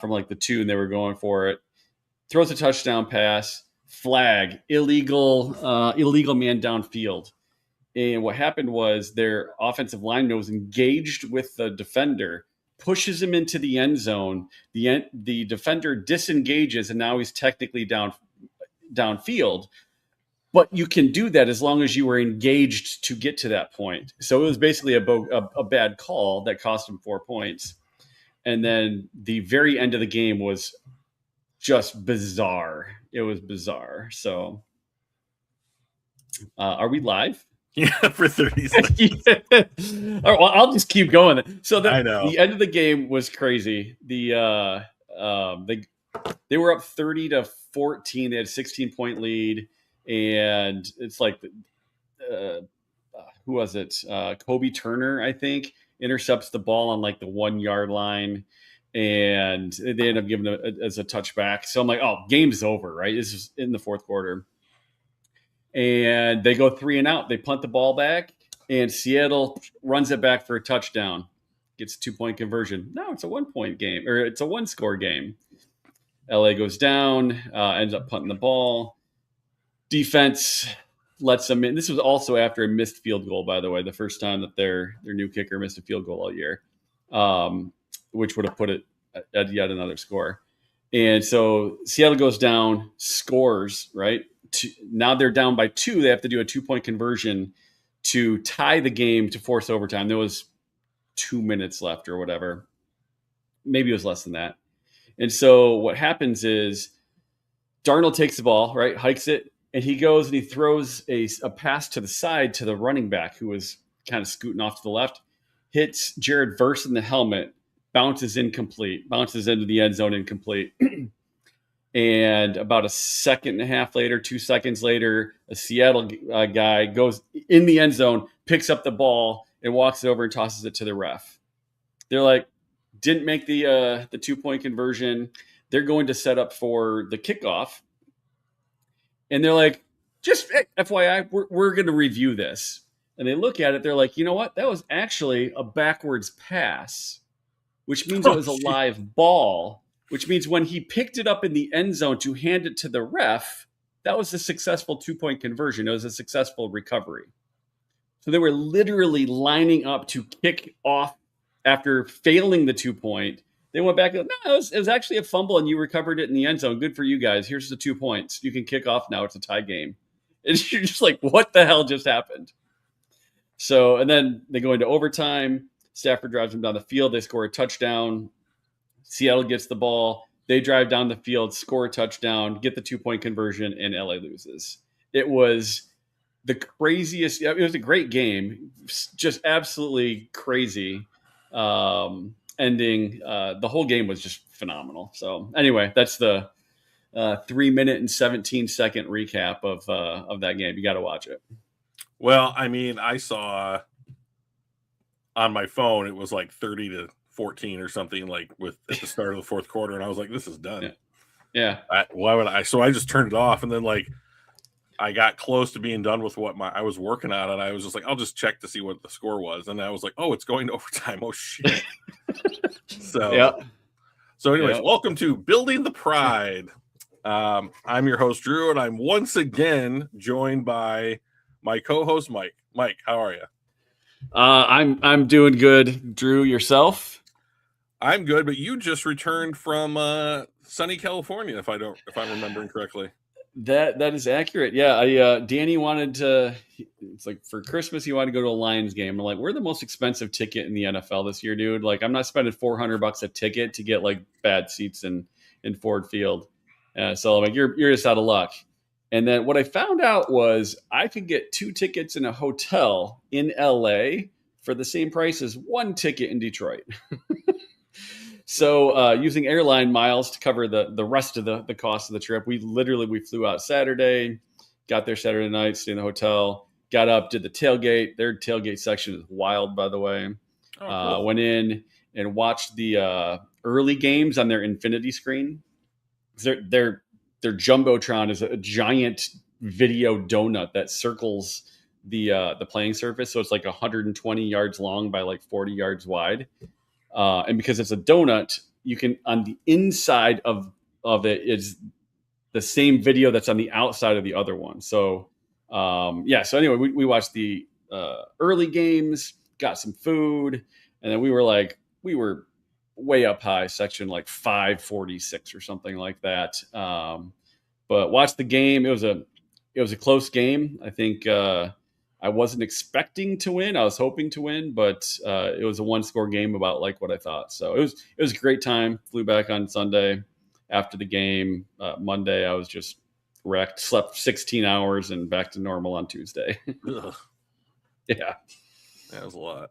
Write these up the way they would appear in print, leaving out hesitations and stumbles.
from like the 2, and they were going for it. Throws a touchdown pass, flag, illegal man downfield. And what happened was their offensive line was engaged with the defender, pushes him into the end zone. The defender disengages, and now he's technically downfield. But you can do that as long as you were engaged to get to that point. So it was basically a bad call that cost him 4 points. And then the very end of the game was just bizarre. It was bizarre. So are we live? Yeah, for 30 seconds. Yeah. All right, well, I'll just keep going. So I know. The end of the game was crazy. They were up 30-14. They had a 16-point lead, and it's like who was it? Kobe Turner, I think, intercepts the ball on like the 1 yard line, and they end up giving it as a touchback. So I'm like, oh, game's over, right? This is in the fourth quarter. And they go 3 and out. They punt the ball back, and Seattle runs it back for a touchdown. Gets a 2-point conversion. No, it's a 1-point game, or it's a 1-score game. LA goes down, ends up punting the ball. Defense lets them in. This was also after a missed field goal, by the way, the first time that their new kicker missed a field goal all year, which would have put it at yet another score. And so Seattle goes down, scores, right? Now they're down by 2. They have to do a 2-point conversion to tie the game to force overtime. There was 2 minutes left or whatever. Maybe it was less than that. And so what happens is Darnold takes the ball, right, hikes it, and he goes and he throws a pass to the side to the running back who was kind of scooting off to the left, hits Jared Verse in the helmet, bounces incomplete, bounces into the end zone incomplete. And about a second and a half later, 2 seconds later, a Seattle guy goes in the end zone, picks up the ball, and walks it over and tosses it to the ref. They're like, didn't make the 2-point conversion. They're going to set up for the kickoff. And they're like, just FYI, we're going to review this. And they look at it. They're like, you know what? That was actually a backwards pass, which means it was a live ball. Which means when he picked it up in the end zone to hand it to the ref, that was a successful 2-point conversion. It was a successful recovery. So they were literally lining up to kick off after failing the 2-point. They went back and no, it was actually a fumble, and you recovered it in the end zone. Good for you guys. Here's the 2 points. You can kick off now. It's a tie game. And you're just like, what the hell just happened? So, and then they go into overtime. Stafford drives them down the field. They score a touchdown. Seattle gets the ball. They drive down the field, score a touchdown, get the 2-point conversion, and LA loses. It was the craziest. It was a great game, just absolutely crazy ending. The whole game was just phenomenal. So anyway, that's the 3 minute and 17-second recap of that game. You got to watch it. Well, I mean, I saw on my phone it was like 30-14 or something, like at the start of the fourth quarter, and I was like, this is done. Yeah. Why would I? So I just turned it off, and then like I got close to being done with what I was working on, and I was just like, I'll just check to see what the score was, and I was like, oh, it's going to overtime. Oh shit. So yeah. So anyways, welcome to Building the Pride. I'm your host Drew, and I'm once again joined by my co-host Mike. Mike, how are you? I'm doing good. Drew, yourself? I'm good, but you just returned from sunny California, if I'm remembering correctly. That is accurate. Yeah, Danny wanted to. It's like for Christmas he wanted to go to a Lions game. I'm like, we're the most expensive ticket in the NFL this year, dude. Like, I'm not spending $400 a ticket to get like bad seats in Ford Field. So I'm like, you're just out of luck. And then what I found out was I could get 2 tickets in a hotel in LA for the same price as 1 ticket in Detroit. So using airline miles to cover the rest of the cost of the trip, we flew out Saturday, got there Saturday night, stayed in the hotel, got up, did the tailgate. Their tailgate section is wild, by the way. Cool. Went in and watched the early games on their infinity screen. Their Jumbotron is a giant video donut that circles the playing surface. So it's like 120 yards long by like 40 yards wide. And because it's a donut, you can on the inside of it is the same video that's on the outside of the other one. So so anyway, we watched the early games, got some food, and then we were way up high, section like 546 or something like that. But watched the game. It was a close game. I think I wasn't expecting to win. I was hoping to win, but it was a one-score game, about like what I thought. So it was a great time. Flew back on Sunday after the game. Monday I was just wrecked. Slept 16 hours and back to normal on Tuesday. Yeah, that was a lot.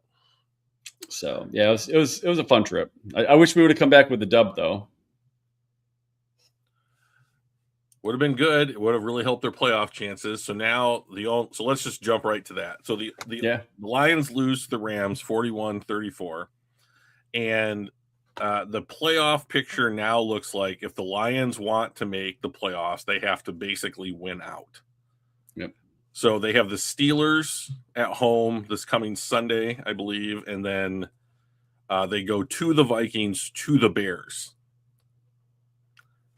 So yeah, it was a fun trip. I wish we would have come back with the dub though. Would have been good. It would have really helped their playoff chances. So now so let's just jump right to that. So the Lions lose to the Rams 41-34. And the playoff picture now looks like if the Lions want to make the playoffs, they have to basically win out. Yep. So they have the Steelers at home this coming Sunday, I believe, and then they go to the Vikings, to the Bears.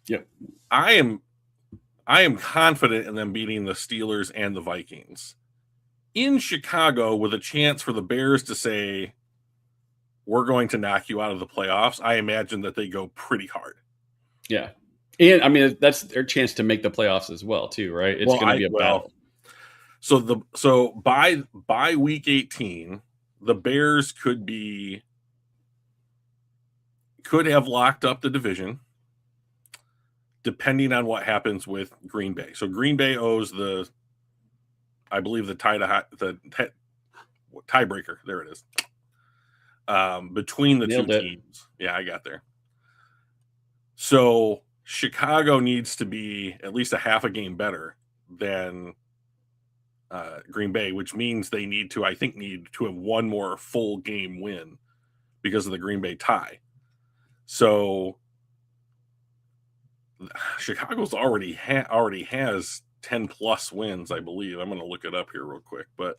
Yep. I am confident in them beating the Steelers and the Vikings in Chicago, with a chance for the Bears to say, we're going to knock you out of the playoffs. I imagine that they go pretty hard. Yeah. And I mean, that's their chance to make the playoffs as well, too, right? It's going to be a battle. So by week 18, the Bears could have locked up the division, depending on what happens with Green Bay. So Green Bay owes I believe the tiebreaker. There it is. Between the two teams. Yeah, I got there. So Chicago needs to be at least a half a game better than Green Bay, which means they need to have one more full game win because of the Green Bay tie. So Chicago's already has 10 plus wins, I believe. I'm going to look it up here real quick, but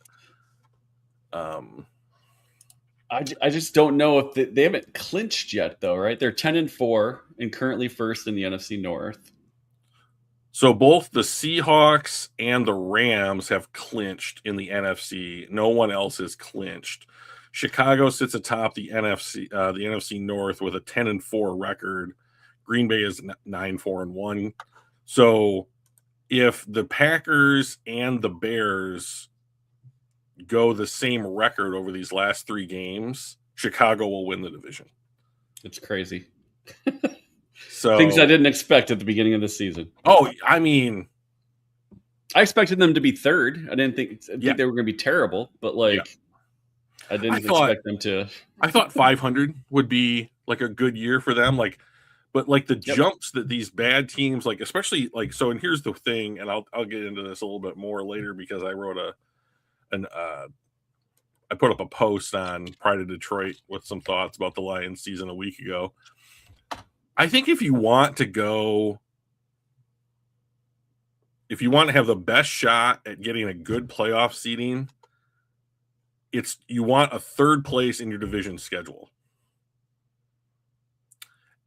I just don't know if they haven't clinched yet, though, right? They're 10-4 and currently first in the NFC North. So both the Seahawks and the Rams have clinched in the NFC. No one else is clinched. Chicago sits atop the NFC North with a 10-4 record. Green Bay is 9-4-1. So if the Packers and the Bears go the same record over these last 3 games, Chicago will win the division. It's crazy. So things I didn't expect at the beginning of the season. Oh, I mean, I expected them to be third. I didn't think they were going to be terrible, but I didn't expect them to. I thought 500 would be like a good year for them. But the jumps that these bad teams, especially so, and here's the thing, and I'll get into this a little bit more later because I wrote I put up a post on Pride of Detroit with some thoughts about the Lions season a week ago. I think if you want to have the best shot at getting a good playoff seeding, you want a third place in your division schedule.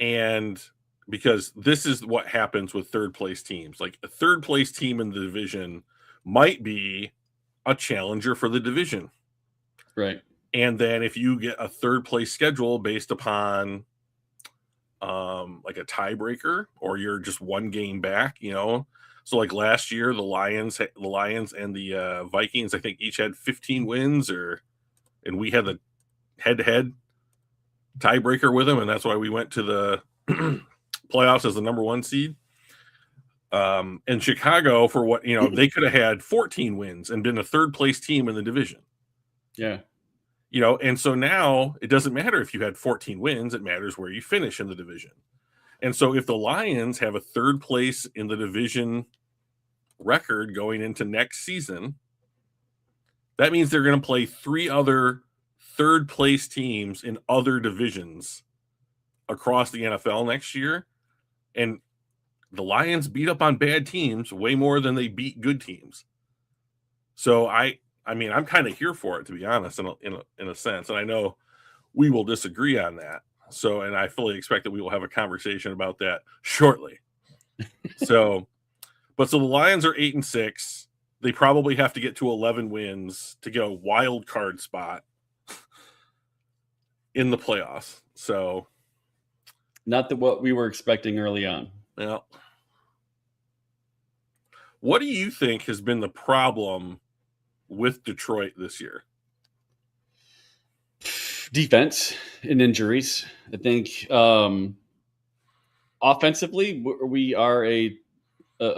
And because this is what happens with third place teams. Like a third place team in the division might be a challenger for the division. Right. And then if you get a third place schedule based upon like a tiebreaker, or you're just one game back, so like last year, the Lions and the Vikings, I think each had 15 wins, and we had the head-to-head tiebreaker with them, and that's why we went to the playoffs as the number 1 seed. And Chicago, for what they could have had 14 wins and been a third place team in the division. Yeah. And so now it doesn't matter if you had 14 wins, it matters where you finish in the division. And so if the Lions have a third place in the division record going into next season, that means they're going to play 3 other third place teams in other divisions across the NFL next year. And the Lions beat up on bad teams way more than they beat good teams. So I mean, I'm kind of here for it, to be honest, in a sense. And I know we will disagree on that. So, and I fully expect that we will have a conversation about that shortly. So the Lions are 8-6. They probably have to get to 11 wins to get a wild card spot in the playoffs. So, not what we were expecting early on. Yeah. What do you think has been the problem with Detroit this year? Defense and injuries. I think offensively, we are a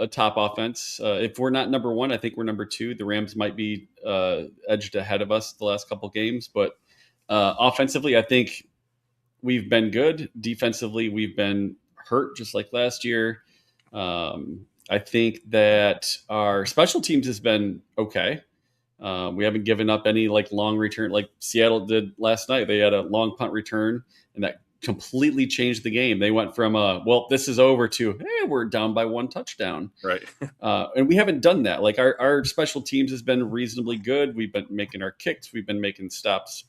top offense. If we're not number one, I think we're number two. The Rams might be edged ahead of us the last couple games, but offensively, I think we've been good. Defensively, we've been hurt just like last year. I think that our special teams has been okay. We haven't given up any like long return like Seattle did last night. They had a long punt return, and that completely changed the game. They went from well, this is over to hey, we're down by one touchdown. Right. And we haven't done that. Like our special teams has been reasonably good. We've been making our kicks. We've been making stops.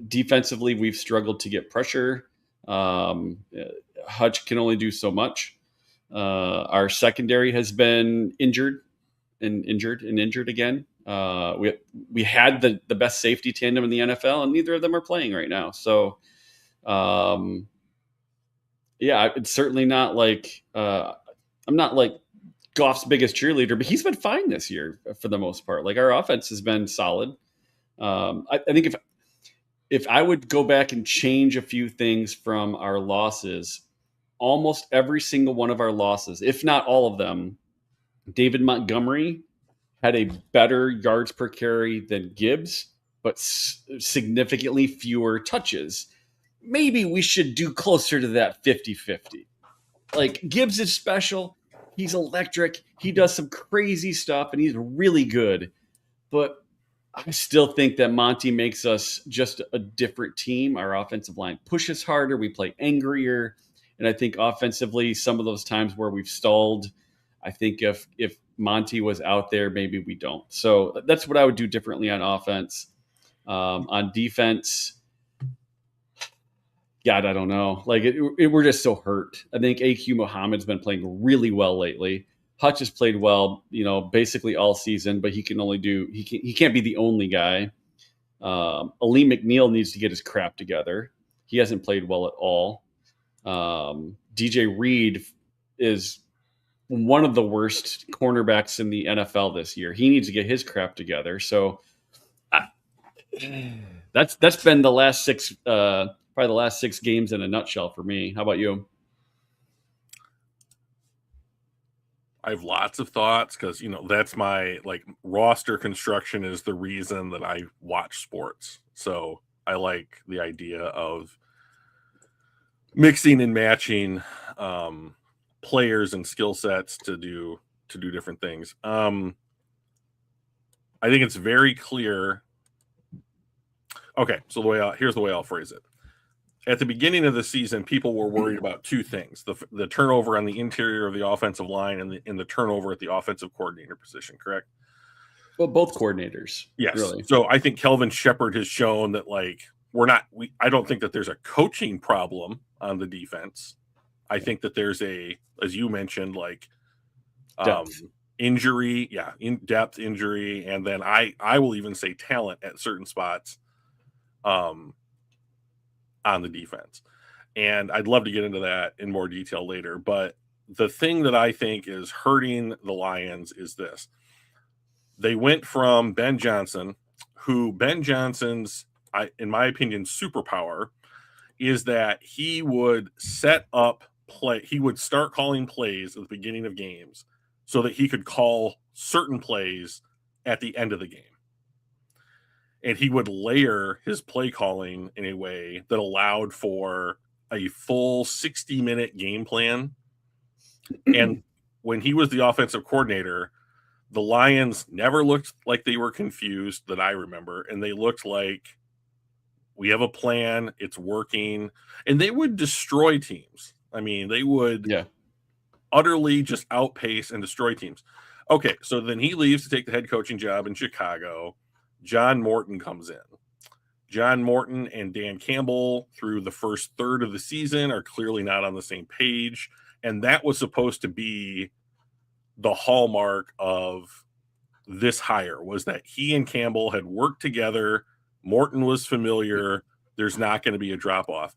Defensively, we've struggled to get pressure. Hutch can only do so much. Our secondary has been injured again. We had the best safety tandem in the NFL, and neither of them are playing right now. So, yeah, it's certainly not like I'm not like Goff's biggest cheerleader, but he's been fine this year for the most part. Like our offense has been solid. I think if I would go back and change a few things from our losses, almost every single one of our losses, if not all of them, David Montgomery had a better yards per carry than Gibbs, but significantly fewer touches. Maybe we should do closer to that 50-50. Like Gibbs is special. He's electric. He does some crazy stuff, and he's really good. But I still think that Monty makes us just a different team. Our offensive line pushes harder. We play angrier. And I think offensively, some of those times where we've stalled, I think if Monty was out there, maybe we don't. So that's what I would do differently on offense. On defense, God, I don't know. Like we're just so hurt. I think AQ Muhammad's been playing really well lately. Hutch has played well, basically all season, but he can't be the only guy. Ali McNeil needs to get his crap together. He hasn't played well at all. DJ Reed is one of the worst cornerbacks in the NFL this year. He needs to get his crap together. So that's been the last probably the last 6 games in a nutshell for me. How about you? I have lots of thoughts because, that's my roster construction is the reason that I watch sports. So I like the idea of mixing and matching players and skill sets to do different things. I think it's very clear. Okay, so here's the way I'll phrase it. At the beginning of the season, people were worried about 2 things: the turnover on the interior of the offensive line and the turnover at the offensive coordinator position. Correct? Well, both coordinators. Yes. Really. So I think Kelvin Shepherd has shown that I don't think that there's a coaching problem on the defense. I think that there's as you mentioned, Depth. Injury, in-depth injury, and then I will even say talent at certain spots on the defense. And I'd love to get into that in more detail later. But the thing that I think is hurting the Lions is this. They went from Ben Johnson, in my opinion, superpower is that he would set up play. He would start calling plays at the beginning of games so that he could call certain plays at the end of the game. And he would layer his play calling in a way that allowed for a full 60-minute game plan. And when he was the offensive coordinator, the Lions never looked like they were confused that I remember. And they looked like we have a plan. It's working. And they would destroy teams. I mean, they would utterly just outpace and destroy teams. Okay, so then he leaves to take the head coaching job in Chicago. John Morton comes in. John Morton and Dan Campbell through the first third of the season are clearly not on the same page. And that was supposed to be the hallmark of this hire, was that he and Campbell had worked together. Morton was familiar. There's not going to be a drop off.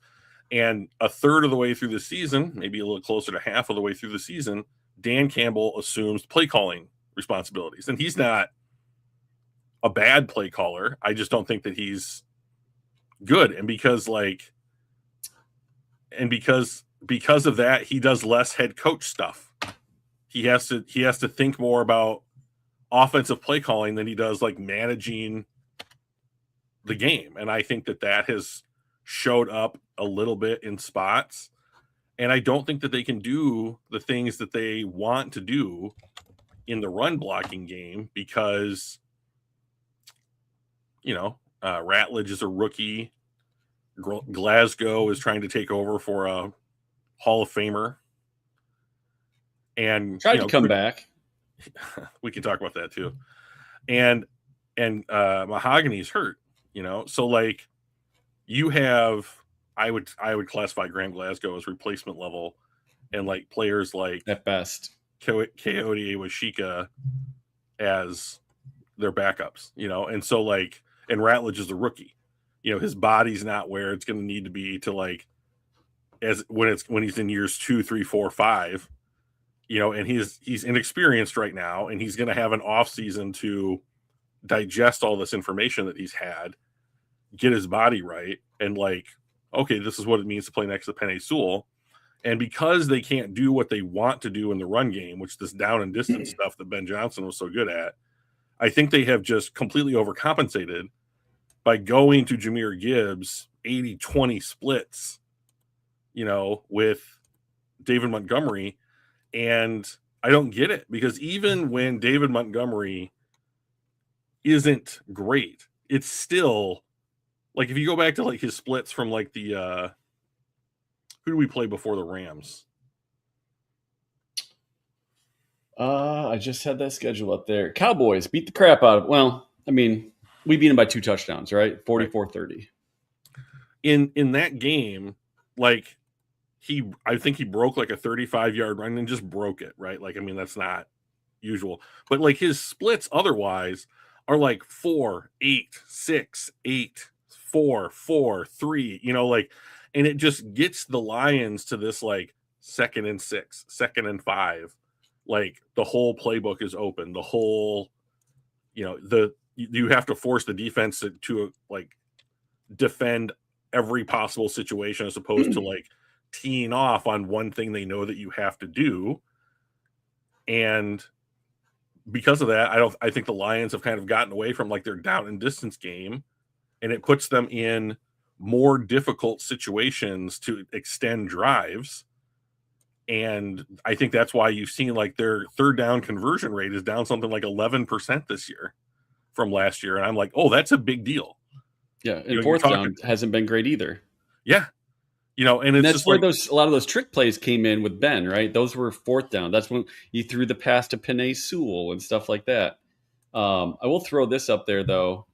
And a third of the way through the season, maybe a little closer to half of the way through the season, Dan Campbell assumes play calling responsibilities. And he's not a bad play caller. I just don't think that he's good. And because of that, he does less head coach stuff. He has to think more about offensive play calling than he does like managing the game. And I think that has showed up a little bit in spots. And I don't think that they can do the things that they want to do in the run blocking game because, Ratledge is a rookie. Glasgow is trying to take over for a Hall of Famer. And tried to come back. We can talk about that too. And Mahogany's hurt, so like you have, I would classify Graham Glasgow as replacement level, and like players like at best Coyote Awashika as their backups, and so like, and Ratledge is a rookie, his body's not where it's going to need to be to like, when he's in years 2, 3, 4, 5, and he's inexperienced right now, and he's going to have an off season to digest all this information that he's had, get his body right, and like, okay, this is what it means to play next to Penei Sewell. And because they can't do what they want to do in the run game, which this down and distance stuff that Ben Johnson was so good at, I think they have just completely overcompensated by going to Jahmyr Gibbs 80-20 splits, with David Montgomery. And I don't get it, because even when David Montgomery isn't great, it's still like, if you go back to like his splits from like the who do we play before the Rams? I just had that schedule up there. Cowboys beat the crap out of, well, I mean, we beat them by 2 touchdowns, right? 44-30. In that game, like I think he broke like a 35-yard run and just broke it, right? Like, I mean, that's not usual. But like his splits otherwise are like 4, 8, 6, 8, 4, 4, 3, like, and it just gets the Lions to this like 2nd and 6, 2nd and 5. Like the whole playbook is open. The whole, you have to force the defense to like defend every possible situation, as opposed to like teeing off on one thing they know that you have to do. And because of that, I think the Lions have kind of gotten away from like their down and distance game, and it puts them in more difficult situations to extend drives. And I think that's why you've seen like their third down conversion rate is down something like 11% this year from last year. And I'm like, oh, that's a big deal. Yeah. And fourth down hasn't been great either. Yeah. And it's that's just where like, a lot of those trick plays came in with Ben, right? Those were fourth down. That's when he threw the pass to Penei Sewell and stuff like that. I will throw this up there though.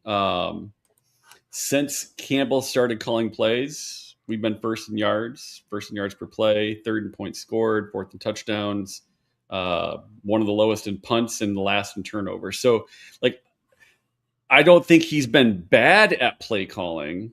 Since Campbell started calling plays, we've been first in yards per play, third in points scored, fourth in touchdowns, one of the lowest in punts, and the last in turnovers. So, like, I don't think he's been bad at play calling.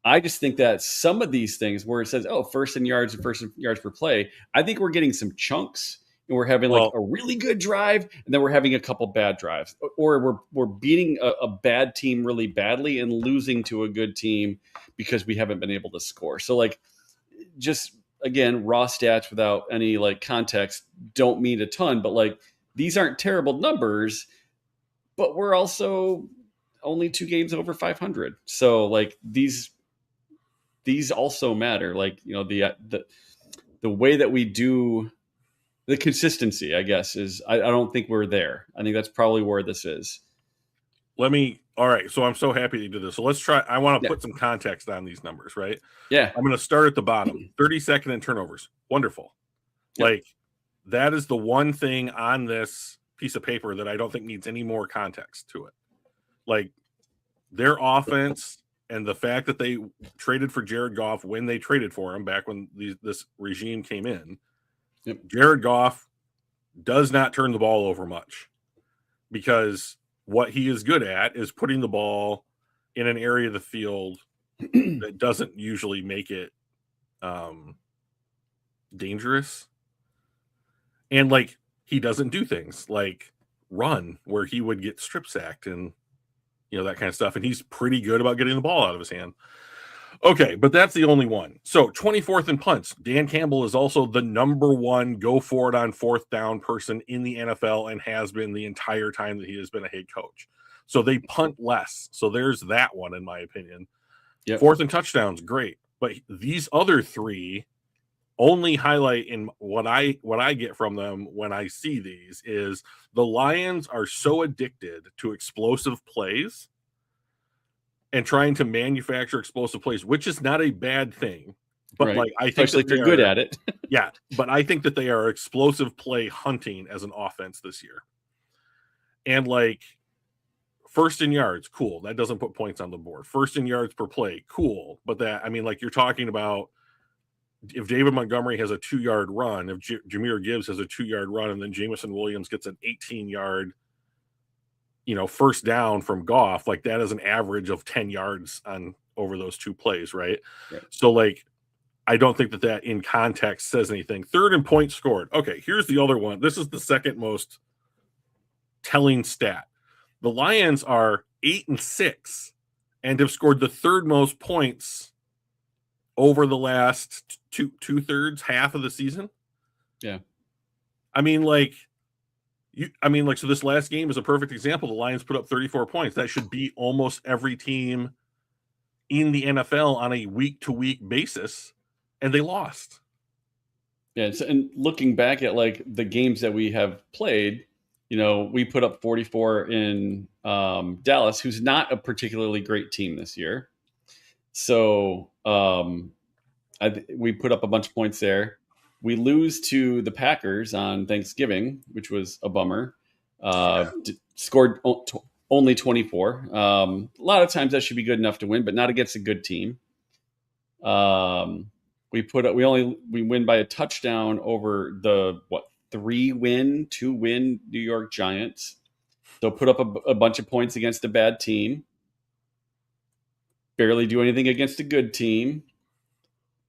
I just think that some of these things where it says, first in yards and first in yards per play, I think we're getting some chunks. And we're having like a really good drive, and then we're having a couple bad drives, or we're beating a bad team really badly and losing to a good team because we haven't been able to score. So like, just again, raw stats without any like context don't mean a ton, but like these aren't terrible numbers, but we're also only 2 games over 500. So like these also matter. Like, the way that we do. The consistency, I guess, is I don't think we're there. I think that's probably where this is. All right. So I'm so happy to do this. So let's try. I want to put some context on these numbers, right? Yeah. I'm going to start at the bottom. 32nd in turnovers. Wonderful. Yep. Like, that is the one thing on this piece of paper that I don't think needs any more context to it. Like, their offense And the fact that they traded for Jared Goff when they traded for him back when this regime came in, Jared Goff does not turn the ball over much, because what he is good at is putting the ball in an area of the field that doesn't usually make it dangerous. And like, he doesn't do things like run where he would get strip sacked and, you know, that kind of stuff. And he's pretty good about getting the ball out of his hand. Okay, but that's the only one. So 24th in punts. Dan Campbell is also the number one go for it on fourth down person in the NFL and has been the entire time that he has been a head coach. So they punt less. So there's that one, in my opinion. Yep. Fourth and touchdowns, great. But these other three only highlight in what I get from them when I see these is the Lions are so addicted to explosive plays and trying to manufacture explosive plays, which is not a bad thing. But like, I think especially if they're good at it. Yeah, but I think that they are explosive play hunting as an offense this year. And like, first in yards, cool. That doesn't put points on the board. First in yards per play, cool. But that, I mean, like, you're talking about if David Montgomery has a 2-yard run, if Jahmyr Gibbs has a 2-yard run, and then Jameson Williams gets an 18-yard, you know, first down from Goff, like, that is an average of 10 yards on over those two plays, right? So like, I don't think that in context says anything. Third and points scored. Okay, here's the other one. This is the second most telling stat. The Lions are 8-6 and have scored the third most points over the last two-thirds, half of the season. Yeah. I mean, so this last game is a perfect example. The Lions put up 34 points. That should beat almost every team in the NFL on a week-to-week basis, and they lost. Yeah, and looking back at like the games that we have played, you know, we put up 44 in Dallas, who's not a particularly great team this year. So we put up a bunch of points there. We lose to the Packers on Thanksgiving, which was a bummer. Scored only 24. A lot of times that should be good enough to win, but not against a good team. We win by a touchdown over the 2-win New York Giants. So put up a bunch of points against a bad team. Barely do anything against a good team.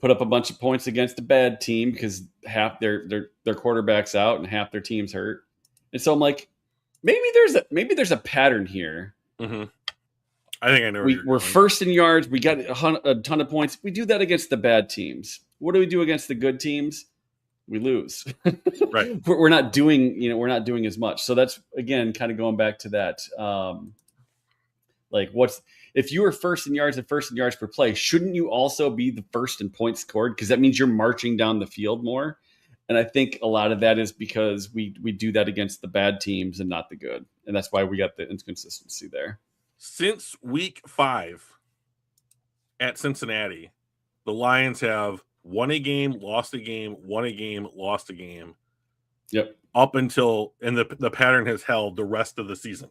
Put up a bunch of points against a bad team because half their quarterback's out and half their team's hurt. And so I'm like, maybe there's a pattern here. Mm-hmm. I think I know. We're first in yards. We got a ton of points. We do that against the bad teams. What do we do against the good teams? We lose. Right. We're not doing as much. So that's, again, kind of going back to that. If you were first in yards and first in yards per play, shouldn't you also be the first in points scored? Because that means you're marching down the field more. And I think a lot of that is because we do that against the bad teams and not the good. And that's why we got the inconsistency there. Since week 5 at Cincinnati, the Lions have won a game, lost a game, won a game, lost a game. Yep. Up until, and the pattern has held the rest of the season.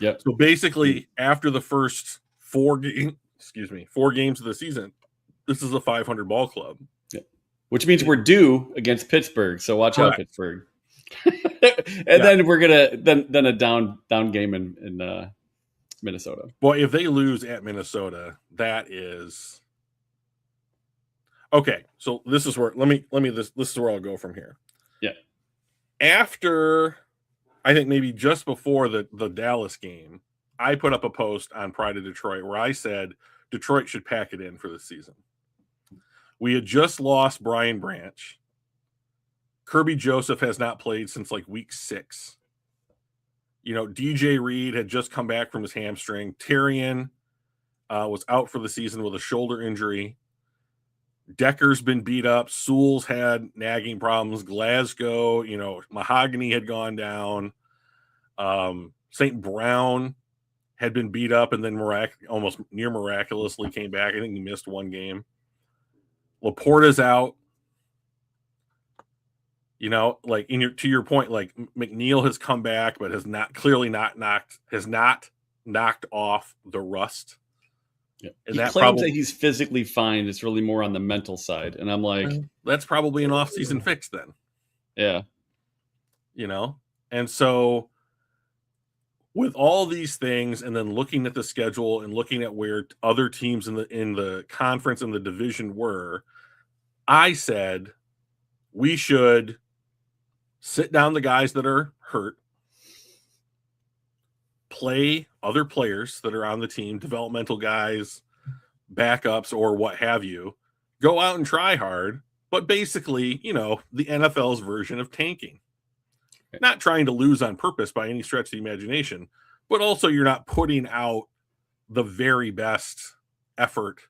Yep. So basically, after the first 4 games of the season, this is a 500 ball club. Yep. Which means we're due against Pittsburgh. So watch out, Pittsburgh. Then we're gonna then a down game in Minnesota. Well, if they lose at Minnesota, that is okay. So this is where this is where I'll go from here. Yeah. After, I think maybe just before the Dallas game, I put up a post on Pride of Detroit where I said Detroit should pack it in for the season. We had just lost Brian Branch. Kirby Joseph has not played since like week 6. You know, DJ Reed had just come back from his hamstring. Terrian was out for the season with a shoulder injury. Decker's been beat up. Sewell's had nagging problems. Glasgow, you know, Mahogany had gone down. St. Brown had been beat up and then almost near miraculously came back. I think he missed 1 game. Laporta's out. You know, like to your point, like McNeil has come back, but has not knocked off the rust Yeah. And He that claims that he's physically fine. It's really more on the mental side. And I'm like, that's probably an off-season fix then. Yeah. And so with all these things, and then looking at the schedule and looking at where other teams in the conference and the division were, I said we should sit down the guys that are hurt, play other players that are on the team, developmental guys, backups, or what have you, go out and try hard, but basically, the NFL's version of tanking. Not trying to lose on purpose by any stretch of the imagination, but also you're not putting out the very best effort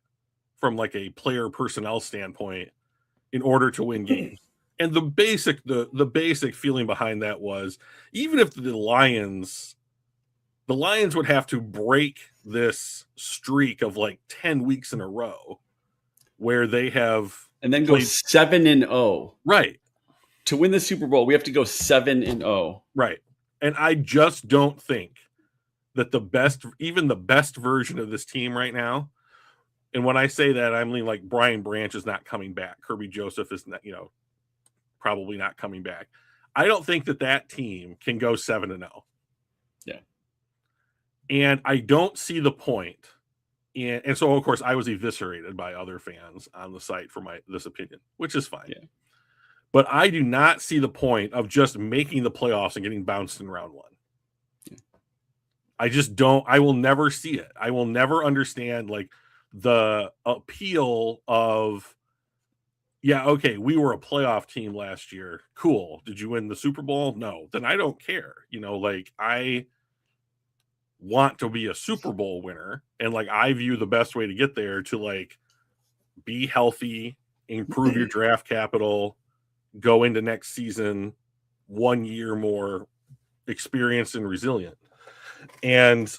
from like a player personnel standpoint in order to win games. And the basic feeling behind that was, even if the Lions would have to break this streak of like 10 weeks in a row where they have and then go 7-0. Right. To win the Super Bowl, we have to go 7-0. Right. And I just don't think that even the best version of this team right now, and when I say that, I mean like Brian Branch is not coming back. Kirby Joseph is not, probably not coming back. I don't think that team can go 7-0. Yeah. And I don't see the point. And so, of course, I was eviscerated by other fans on the site for this opinion, which is fine. Yeah. But I do not see the point of just making the playoffs and getting bounced in round one. Yeah. I just don't. I will never see it. I will never understand like the appeal of, yeah, okay, we were a playoff team last year. Cool. Did you win the Super Bowl? No. Then I don't care. Like I want to be a Super Bowl winner. And like I view the best way to get there to like be healthy, improve your draft capital, go into next season 1 year more experienced and resilient. And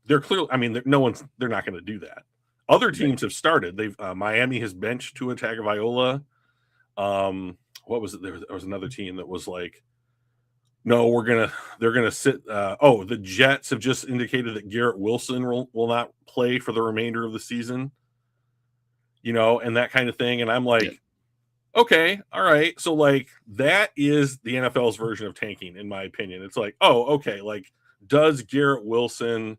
they're clearly, I mean, they're not going to do that. Other teams have started. Miami has benched Tua Tagovailoa. What was it? There was another team that was like, no, they're going to sit. The Jets have just indicated that Garrett Wilson will not play for the remainder of the season, and that kind of thing. And I'm like, yeah. Okay, all right. So like that is the NFL's version of tanking, in my opinion. It's like, oh, okay. Like, does Garrett Wilson,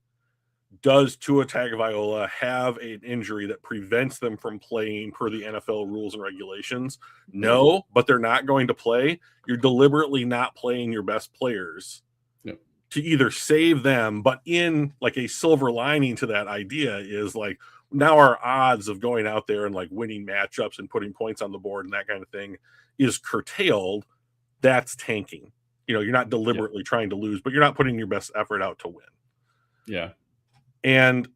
does Tua Tagovailoa have an injury that prevents them from playing per the NFL rules and regulations? No, but they're not going to play. You're deliberately not playing your best players to either save them, but in like a silver lining to that idea is like, now our odds of going out there and like winning matchups and putting points on the board and that kind of thing is curtailed. That's tanking. You're not deliberately trying to lose, but you're not putting your best effort out to win. Yeah. And,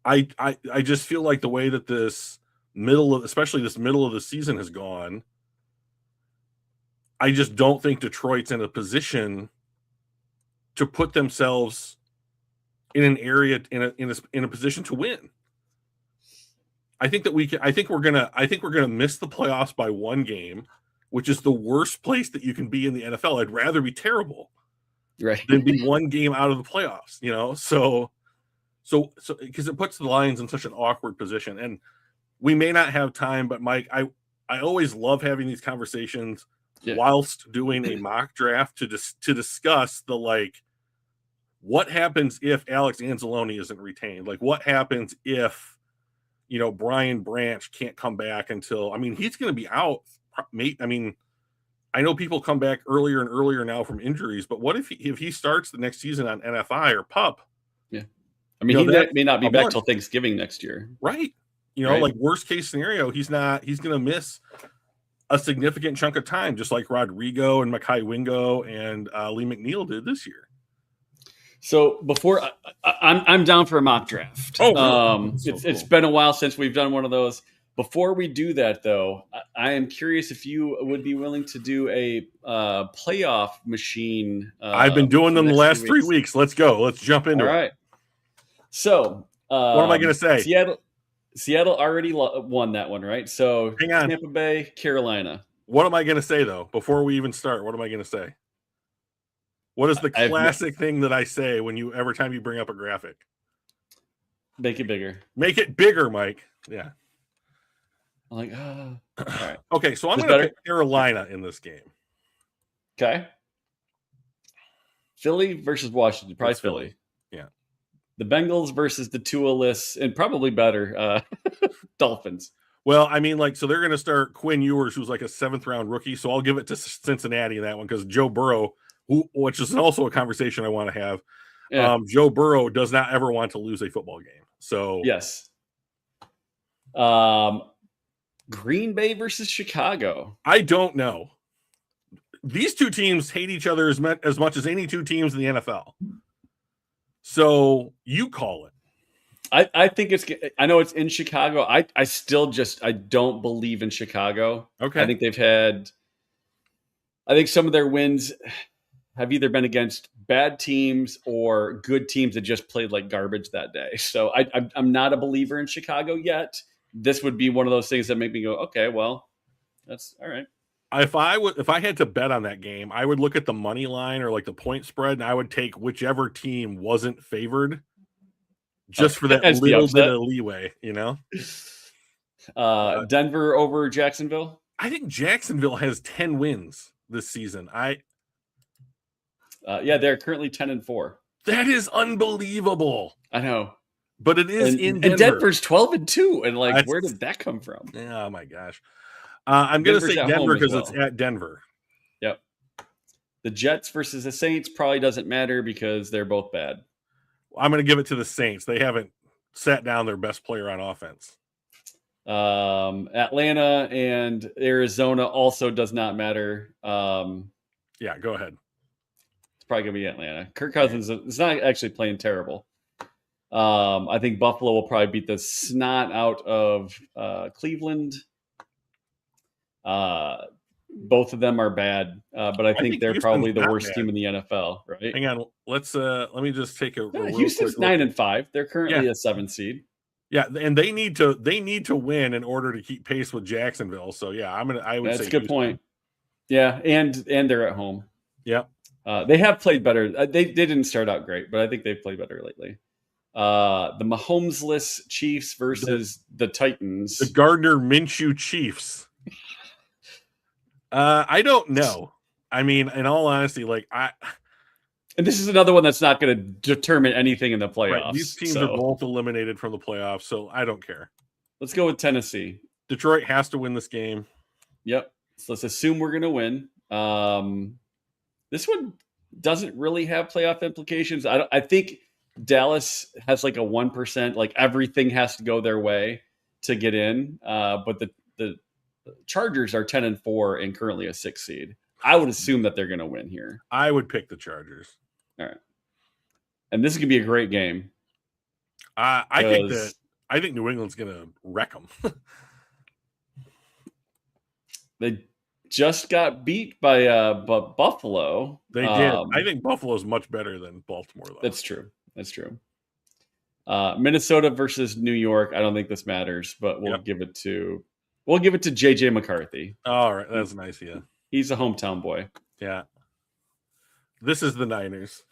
I just feel like the way that especially this middle of the season has gone, I just don't think Detroit's in a position to put themselves in an area in a position to win. I think we're gonna miss the playoffs by one game, which is the worst place that you can be in the NFL. I'd rather be terrible, right, than be one game out of the playoffs. So because it puts the Lions in such an awkward position, and we may not have time. But Mike, I always love having these conversations. Yeah. Whilst doing a mock draft to discuss the like, what happens if Alex Anzalone isn't retained? Like, what happens if Brian Branch can't come back until? I mean, he's going to be out. I mean, I know people come back earlier and earlier now from injuries, but what if he starts the next season on NFI or PUP? Yeah, I mean, he may not be back till Thanksgiving next year, right? Right? Like worst case scenario, he's going to miss a significant chunk of time, just like Rodrigo and Mekhi Wingo and Lee McNeil did this year. So before I'm down for a mock draft. Oh, it's been a while since we've done one of those. Before we do that, though, I am curious if you would be willing to do a playoff machine. I've been doing them the last 3 weeks. Let's go. Let's jump into it. All right. So what am I going to say? Seattle already won that one, right? So hang on. Tampa Bay, Carolina. What am I going to say though? Before we even start, what am I going to say? What is the classic thing that I say every time you bring up a graphic? Make it bigger. Make it bigger, Mike. Yeah. I'm like, all right. Okay, so I'm going to pick Carolina in this game. Okay. Philly versus Washington. Probably Philly. Yeah. The Bengals versus the Tua-less and probably better Dolphins. Well, I mean, so they're going to start Quinn Ewers, who's like a 7th-round rookie. So I'll give it to Cincinnati in that one because Joe Burrow, which is also a conversation I want to have. Yeah. Joe Burrow does not ever want to lose a football game. So yes. Green Bay versus Chicago. I don't know. These two teams hate each other as much as any two teams in the NFL. So you call it. I think I know it's in Chicago. I still I don't believe in Chicago. Okay. I think some of their wins have either been against bad teams or good teams that just played like garbage that day. So I'm not a believer in Chicago yet. This would be one of those things that make me go, okay, well, that's all right. If I had to bet on that game, I would look at the money line or like the point spread, and I would take whichever team wasn't favored, just for that little bit of leeway, Denver over Jacksonville. I think Jacksonville has 10 wins this season. Yeah, they're currently 10-4. That is unbelievable. I know, but it is in Denver. And Denver's 12-2, and where did that come from? Oh my gosh. I'm going to say Denver because it's at Denver. Yep. The Jets versus the Saints probably doesn't matter because they're both bad. I'm going to give it to the Saints. They haven't sat down their best player on offense. Atlanta and Arizona also does not matter. Yeah, go ahead. It's probably going to be Atlanta. Kirk Cousins is not actually playing terrible. I think Buffalo will probably beat the snot out of Cleveland. Both of them are bad, but I think they're probably the worst team in the NFL, right? Hang on, let me just take a Houston's 9-5. They're currently a 7 seed. Yeah, and they need to win in order to keep pace with Jacksonville. So yeah, I would say that's a good point. Yeah, and they're at home. Yeah. They have played better. They didn't start out great, but I think they've played better lately. The Mahomes-less Chiefs versus the Titans. The Gardner Minshew Chiefs. I don't know. I mean, in all honesty, and this is another one that's not going to determine anything in the playoffs. Right. These teams are both eliminated from the playoffs, so I don't care. Let's go with Tennessee. Detroit has to win this game. Yep. So let's assume we're going to win. This one doesn't really have playoff implications. I think Dallas has like a 1%, like everything has to go their way to get in. But the Chargers are 10-4 and currently a 6 seed. I would assume that they're going to win here. I would pick the Chargers. All right. And this is going to be a great game. I think New England's going to wreck them. They just got beat by Buffalo. They did. I think Buffalo's much better than Baltimore, though. That's true. Minnesota versus New York. I don't think this matters, but we'll give it to JJ McCarthy. All right, that's nice. Yeah, he's a hometown boy. Yeah. This is the Niners.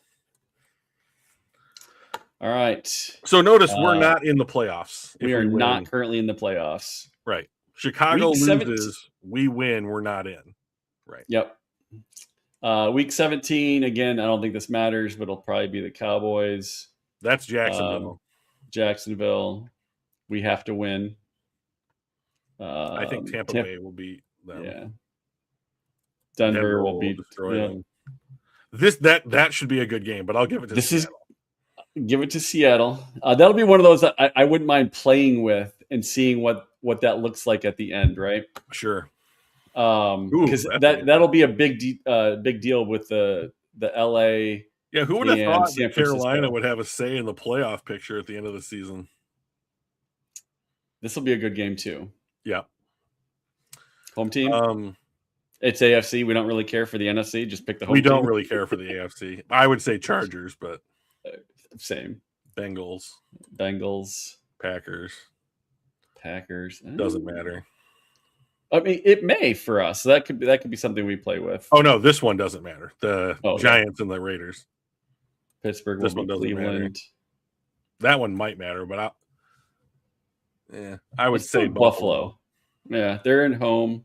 All right. So notice we're not in the playoffs. We are not currently in the playoffs. Right. Chicago loses. We win. We're not in. Right. Yep. Week 17, again, I don't think this matters, but it'll probably be the Cowboys. That's Jacksonville. Jacksonville. We have to win. I think Tampa Bay will beat them. Yeah. Denver will beat them. That should be a good game, but I'll give it to Seattle. Give it to Seattle. That'll be one of those that I wouldn't mind playing with and seeing what that looks like at the end, right? Sure. Because that'll be a big deal with the LA. Yeah, who would have thought that Carolina would have a say in the playoff picture at the end of the season? This will be a good game too. Yeah. Home team. It's AFC. We don't really care for the NFC. Just pick the home team. We don't really care for the AFC. I would say Chargers, but same. Bengals. Packers. Doesn't matter. I mean, it may for us. So that could be something we play with. Oh no, this one doesn't matter. The Giants and the Raiders. Pittsburgh This will one be doesn't Cleveland. matter. That one might matter, but I would say Buffalo. Yeah, they're in home.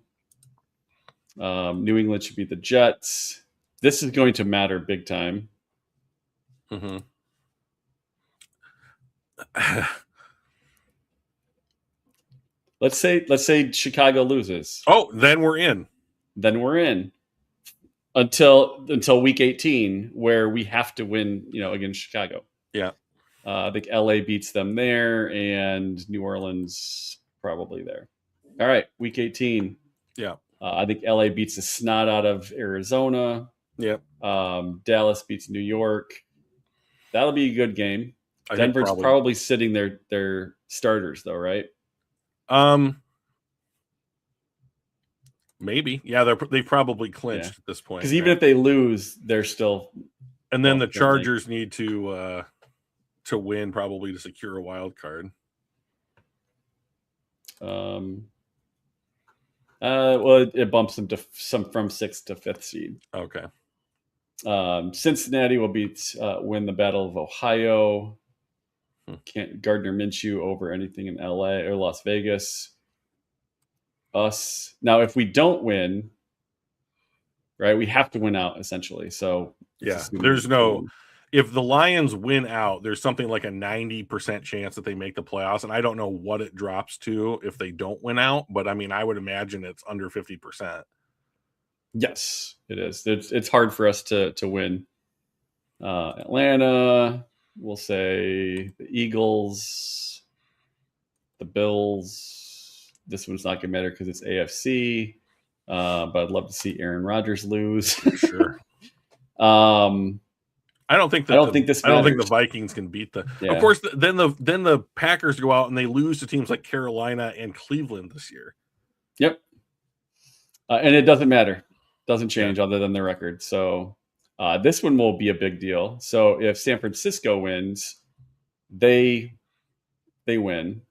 New England should beat the Jets. This is going to matter big time. Mm-hmm. Let's say Chicago loses. Oh, then we're in. Then we're in until week 18, where we have to win, against Chicago. Yeah. I think LA beats them there, and New Orleans probably there. All right, week 18. Yeah. I think LA beats the snot out of Arizona. Yep. Dallas beats New York. That'll be a good game. Denver's probably sitting their starters though, right? Maybe. Yeah, they probably clinched at this point. Because even if they lose, they're still. And then the Chargers need to win probably to secure a wild card. Well, it bumps them to from 6th to 5th seed. Okay. Cincinnati will win the Battle of Ohio. Can't Gardner Minshew over anything in LA or Las Vegas. Us now, if we don't win, right, we have to win out essentially. So yeah, there's no. If the Lions win out, there's something like a 90% chance that they make the playoffs, and I don't know what it drops to if they don't win out, but I mean, I would imagine it's under 50%. Yes, it is. It's hard for us to win. Atlanta, we'll say the Eagles, the Bills. This one's not going to matter because it's AFC, but I'd love to see Aaron Rodgers lose. Sure. I don't think the Vikings can beat the. Yeah. Of course, then the Packers go out and they lose to teams like Carolina and Cleveland this year. Yep. And it doesn't matter. Doesn't change other than the record. So this one will be a big deal. So if San Francisco wins, they win.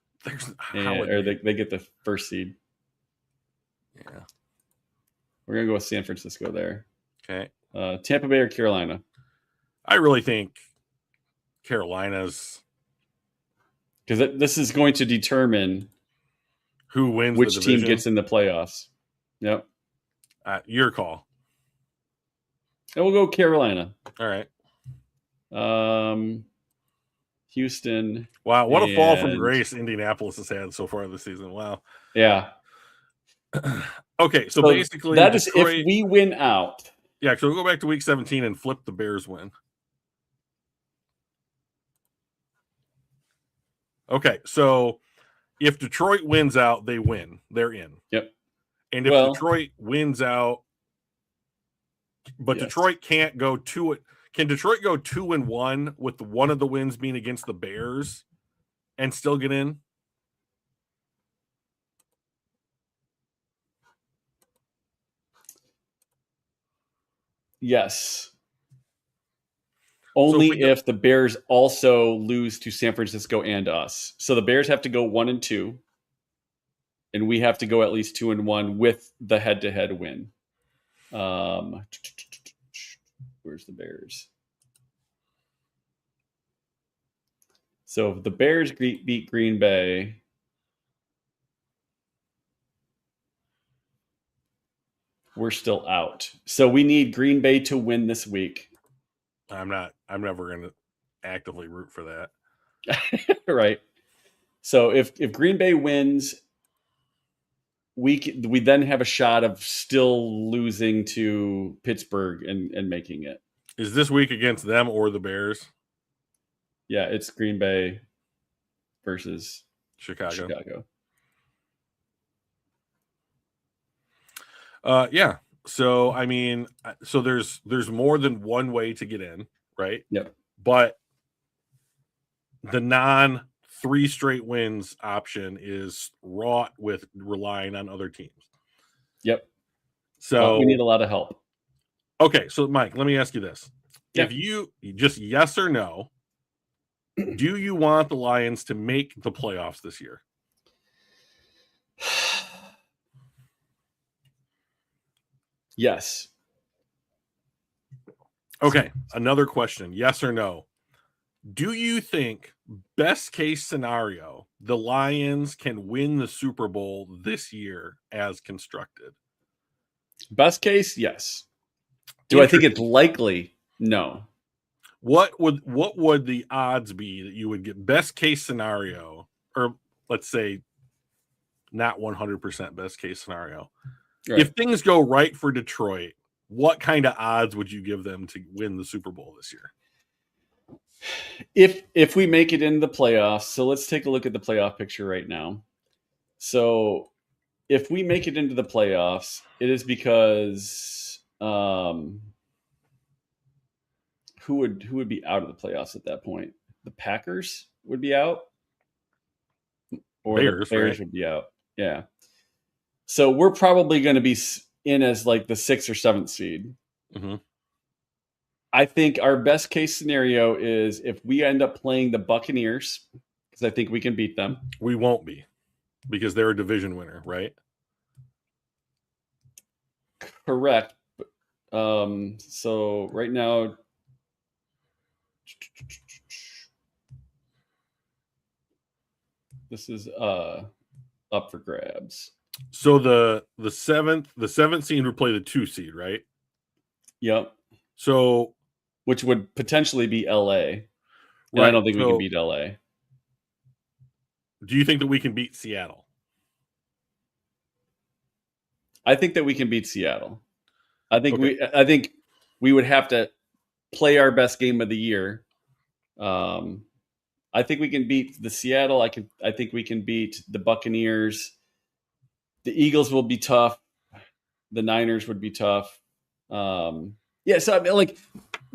Or they get the first seed. Yeah. We're going to go with San Francisco there. Okay. Tampa Bay or Carolina? I really think Carolina's. Because this is going to determine who wins which team gets in the playoffs. Yep. Your call. And we'll go Carolina. All right. Houston. Wow, what a fall from grace Indianapolis has had so far this season. Wow. Yeah. Okay, so basically that is Detroit, if we win out. Yeah, so we'll go back to week 17 and flip the Bears win. Okay, so if Detroit wins out, they win. They're in. Yep. And if Detroit wins out, but Detroit can't go can Detroit go 2-1 with one of the wins being against the Bears and still get in? Yes. Only if the Bears also lose to San Francisco and us. So the Bears have to go 1-2, and we have to go at least 2-1 with the head-to-head win. Where's the Bears? So if the Bears beat Green Bay, we're still out. So we need Green Bay to win this week. I'm never going to actively root for that. Right. So if Green Bay wins, we then have a shot of still losing to Pittsburgh and making it. Is this week against them or the Bears? Yeah, it's Green Bay versus Chicago. Yeah. So I mean, so there's more than one way to get in, right? Yep. But the non 3 straight wins option is wrought with relying on other teams. Yep. So we need a lot of help. Okay, so Mike, let me ask you this. Yeah. If you just yes or no, do you want the Lions to make the playoffs this year? Yes. Okay, another question. Yes or no? Do you think, best case scenario, the Lions can win the Super Bowl this year as constructed? Best case, yes. Do I think it's likely? No. What would the odds be that you would get best case scenario, or let's say not 100% best case scenario? Right. If things go right for Detroit, what kind of odds would you give them to win the Super Bowl this year? If we make it into the playoffs, so let's take a look at the playoff picture right now. So if we make it into the playoffs, it is because who would be out of the playoffs at that point? The Packers would be out, or Bears, the Bears right? would be out. Yeah. So we're probably going to be in as like the 6th or 7th seed. Mm-hmm. I think our best case scenario is if we end up playing the Buccaneers, because I think we can beat them. We won't be, because they're a division winner, right? Correct. So right now, this is up for grabs. So the seventh seed would play the 2 seed, right? Yep. So which would potentially be LA. And right, I don't think we can beat LA. Do you think that we can beat Seattle? I think that we can beat Seattle. I think we would have to play our best game of the year. I think we can beat the Seattle. I think we can beat the Buccaneers. The Eagles will be tough. The Niners would be tough. Yeah, so I mean, like,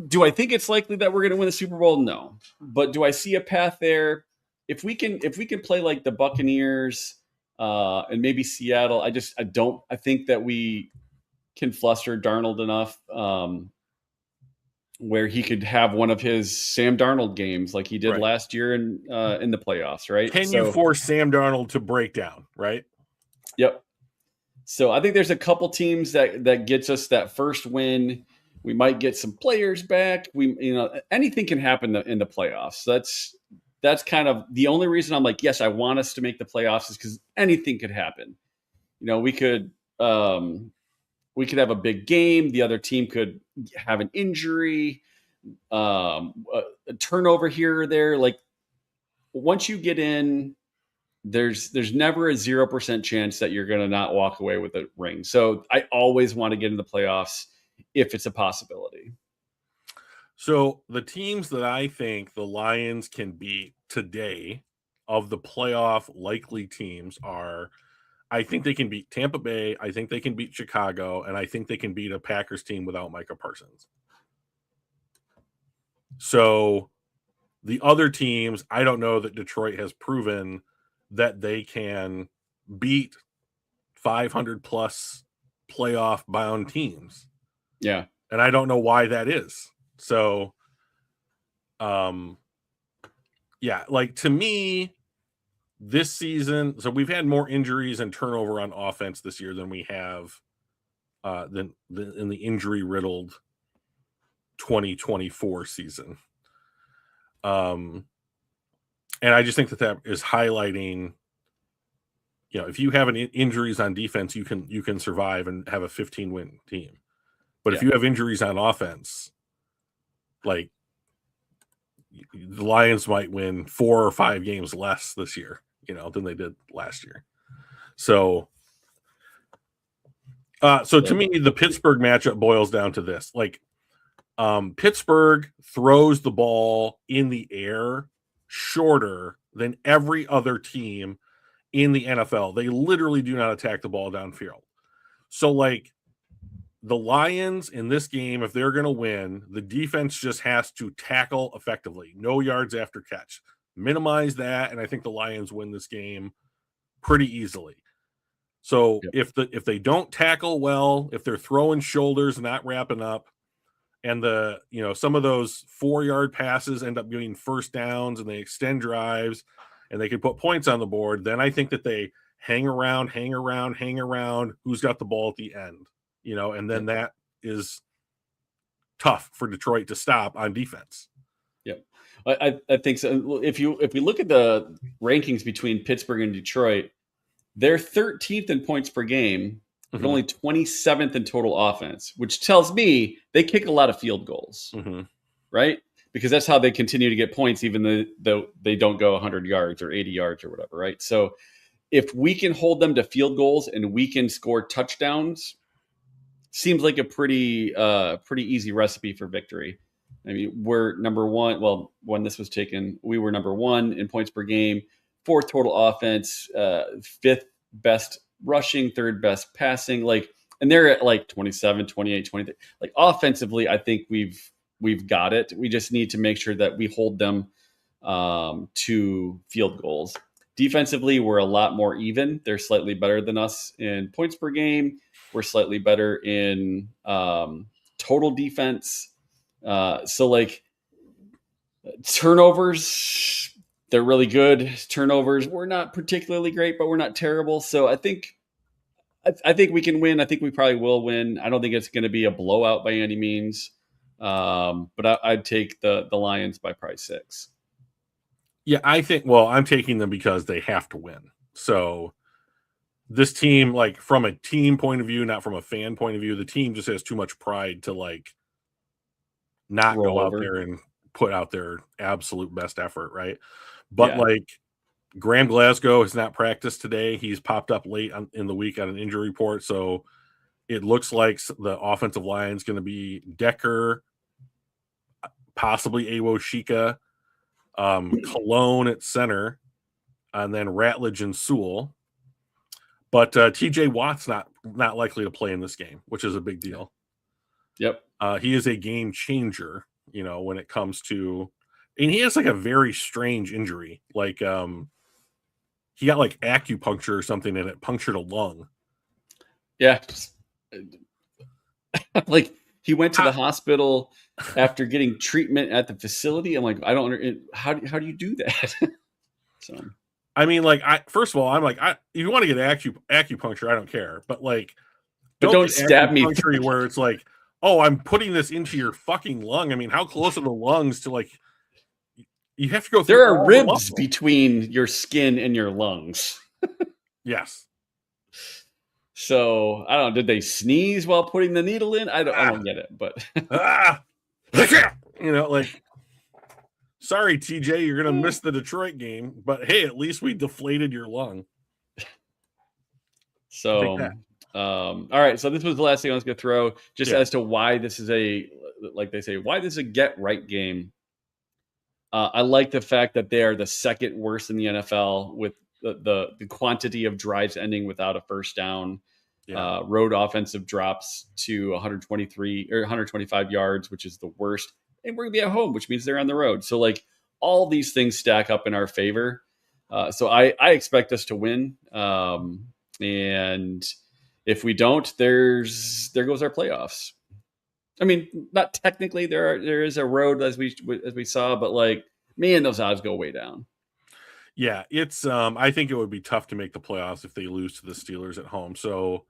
do I think it's likely that we're going to win the Super Bowl? No, but do I see a path there? If we can play like the Buccaneers and maybe Seattle, I think that we can fluster Darnold enough where he could have one of his Sam Darnold games like he did last year in the playoffs, right? Can you force Sam Darnold to break down, right? Yep. So I think there's a couple teams that gets us that first win. We might get some players back. Anything can happen in the playoffs. That's kind of the only reason I'm like, yes, I want us to make the playoffs is because anything could happen. We could have a big game. The other team could have an injury, a turnover here or there. Like once you get in, there's never a 0% chance that you're going to not walk away with a ring. So I always want to get in the playoffs if it's a possibility. So the teams that I think the Lions can beat today of the playoff likely teams are, I think they can beat Tampa Bay, I think they can beat Chicago, and I think they can beat a Packers team without Micah Parsons. So the other teams, I don't know that Detroit has proven that they can beat 500 plus playoff bound teams. Yeah. And I don't know why that is. So, yeah, like to me, this season, so we've had more injuries and turnover on offense this year than we have in the injury riddled 2024 season. And I just think that is highlighting, if you have injuries on defense, you can survive and have a 15-win team. But if you have injuries on offense, like the Lions might win 4 or 5 games less this year, than they did last year. So to me, the Pittsburgh matchup boils down to this. Like, Pittsburgh throws the ball in the air shorter than every other team in the NFL. They literally do not attack the ball downfield. So, like, the Lions in this game, if they're going to win, the defense just has to tackle effectively. No yards after catch. Minimize that, and I think the Lions win this game pretty easily. So if they don't tackle well, if they're throwing shoulders, not wrapping up, and some of those 4-yard passes end up being first downs and they extend drives and they can put points on the board, then I think that they hang around. Who's got the ball at the end? and then that is tough for Detroit to stop on defense. Yep. I think so. If we look at the rankings between Pittsburgh and Detroit, they're 13th in points per game, but only 27th in total offense, which tells me they kick a lot of field goals, right? Because that's how they continue to get points, even though they don't go 100 yards or 80 yards or whatever, right? So if we can hold them to field goals and we can score touchdowns, seems like a pretty easy recipe for victory. I mean, we're number one. Well, when this was taken, we were number one in points per game, fourth total offense, fifth best rushing, third best passing. And they're at like 27, 28, 23. Like offensively, I think we've got it. We just need to make sure that we hold them to field goals. Defensively, we're a lot more even. They're slightly better than us in points per game. We're slightly better in total defense. So turnovers, they're really good. Turnovers, we're not particularly great, but we're not terrible. So I think we can win. I think we probably will win. I don't think it's going to be a blowout by any means. But I'd take the Lions by probably 6. Yeah, I'm taking them because they have to win. So this team, from a team point of view, not from a fan point of view, the team just has too much pride to not go out there and put out their absolute best effort, right? But Graham Glasgow has not practiced today. He's popped up late in the week on an injury report, so it looks like the offensive line is going to be Decker, possibly Awo Shika, Cologne at center, and then Ratledge and Sewell. But TJ Watt's not likely to play in this game, which is a big deal. Yep. He is a game changer, when it comes to, and he has a very strange injury. He got acupuncture or something and it punctured a lung. Yeah. He went to the hospital after getting treatment at the facility. I'm like, I don't understand. How do you do that? So, I mean, first of all, I'm if you want to get acupuncture, I don't care. But don't stab me. Where it's oh, I'm putting this into your fucking lung. I mean, how close are the lungs to you have to go through. There are ribs between your skin and your lungs. Yes. So I don't know. Did they sneeze while putting the needle in? I don't get it, but sorry, TJ, you're gonna miss the Detroit game. But hey, at least we deflated your lung. So, all right. So this was the last thing I was gonna throw, just as to why this is why this is a get right game. I like the fact that they are the second worst in the NFL with the quantity of drives ending without a first down. Road offensive drops to 123 or 125 yards, which is the worst. And we're gonna be at home, which means they're on the road. So all these things stack up in our favor. So I expect us to win. And if we don't, there goes our playoffs. I mean, not technically. There is a road as we saw, but man, those odds go way down. Yeah, it's I think it would be tough to make the playoffs if they lose to the Steelers at home. So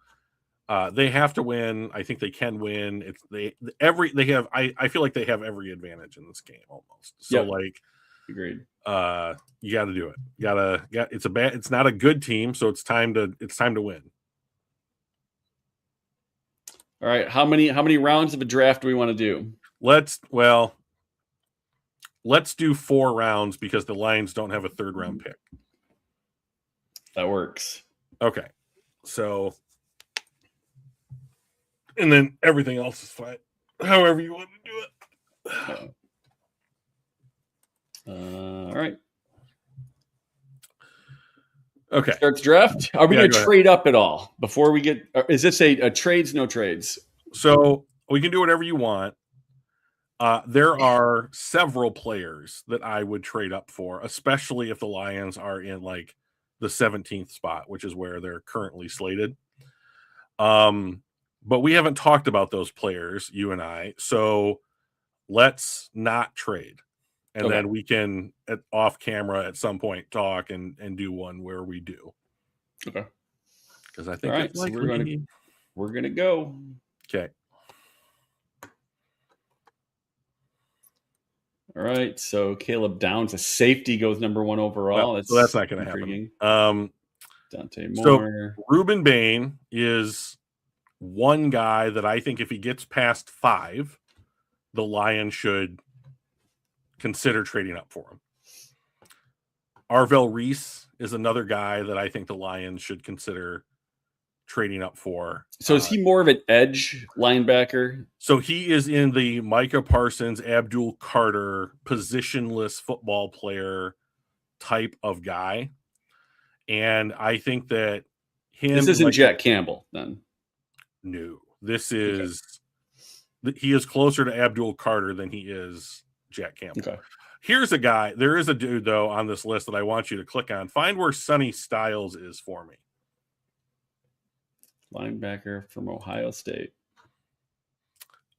they have to win. I think they can win. I feel like they have every advantage in this game almost. So agreed. You got to do it. It's not a good team, so it's time to win. All right, how many rounds of a draft do we want to do? Let's do 4 rounds because the Lions don't have a 3rd round pick. That works. Okay. So, and then everything else is fine. However you want to do it. All right. Okay. Starts draft. Are we going to trade up at all before we get? Is this a trades? No trades. So we can do whatever you want. There are several players that I would trade up for, especially if the Lions are in the 17th spot, which is where they're currently slated. But we haven't talked about those players, you and I. So let's not trade. And then we can, off camera at some point, talk and do one where we do. Okay. Because I think we're gonna go. Okay. All right. So Caleb Downs, a safety, goes number 1 overall. Well, so that's not going to intriguing. happen. Dante So Moore. Ruben Bain is one guy that I think if he gets past 5, the Lions should consider trading up for him. Arvell Reese is another guy that I think the Lions should consider trading up for. So is he more of an edge linebacker? So he is in the Micah Parsons, Abdul Carter, positionless football player type of guy. And I think that this isn't Jack Campbell then. No, this is he is closer to Abdul Carter than he is Jack Campbell. Okay. Here's a guy. There is a dude though on this list that I want you to click on. Find where Sonny Styles is for me. Linebacker from Ohio State.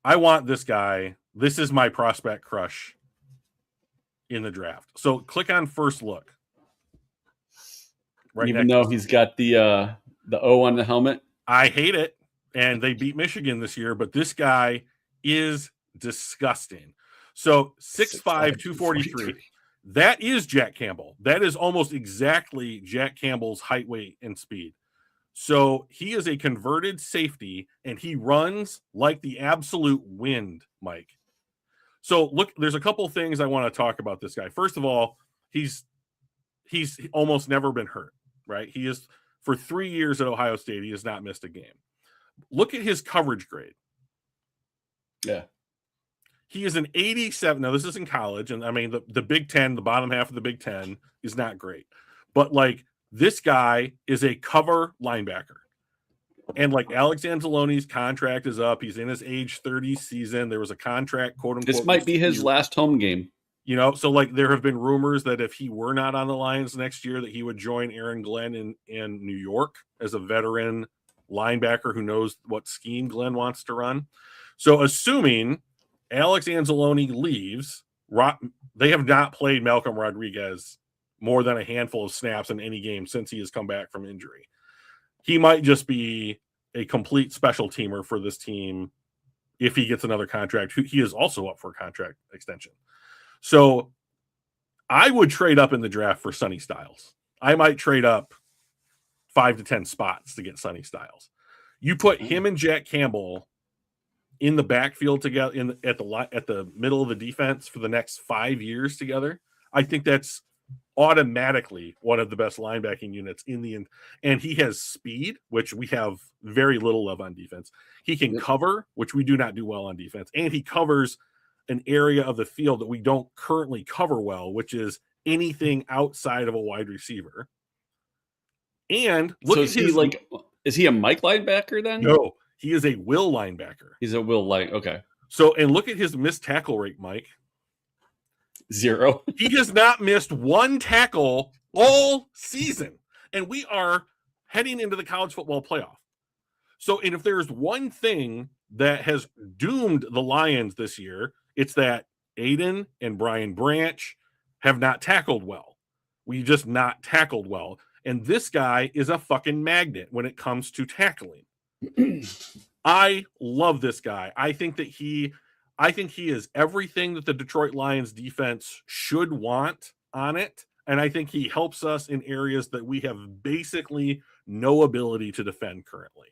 I want this guy. This is my prospect crush in the draft. So click on first look. Right. Even though he's got the O on the helmet. I hate it. And they beat Michigan this year, but this guy is disgusting. So 6'5", 243. That is Jack Campbell. That is almost exactly Jack Campbell's height, weight, and speed. So he is a converted safety, and he runs like the absolute wind, Mike. So look, there's a couple things I want to talk about this guy. First of all, he's almost never been hurt, right? He is, for 3 years at Ohio State, he has not missed a game. Look at his coverage grade. Yeah. He is an 87. Now, this is in college, and I mean, the Big Ten, the bottom half of the Big Ten is not great. But, like, this guy is a cover linebacker. And, like, Alex Anzalone's contract is up. He's in his age 30 season. There was a contract, quote-unquote. This might be his last home game. You know, so, like, there have been rumors that if he were not on the Lions next year, that he would join Aaron Glenn in New York as a veteran linebacker who knows what scheme Glenn wants to run. So assuming Alex Anzalone leaves, they have not played Malcolm Rodriguez more than a handful of snaps in any game since he has come back from injury. He might just be a complete special teamer for this team if he gets another contract. He is also up for a contract extension. So I would trade up in the draft for Sonny Styles. I might trade up 5 to 10 spots to get Sonny Styles. You put him and Jack Campbell in the backfield together at the middle of the defense for the next 5 years together. I think that's automatically one of the best linebacking units in the end. And he has speed, which we have very little of on defense. He can cover, which we do not do well on defense. And he covers an area of the field that we don't currently cover well, which is anything outside of a wide receiver. And look, so is he a Mike linebacker then? No, he is a will linebacker. He's a will okay. So, and look at his missed tackle rate, Mike. 0. He has not missed one tackle all season. And we are heading into the college football playoff. So, and if there's one thing that has doomed the Lions this year, it's that Aiden and Brian Branch have not tackled well. We just not tackled well. And this guy is a fucking magnet when it comes to tackling. I love this guy. I think he is everything that the Detroit Lions defense should want on it. And I think he helps us in areas that we have basically no ability to defend currently.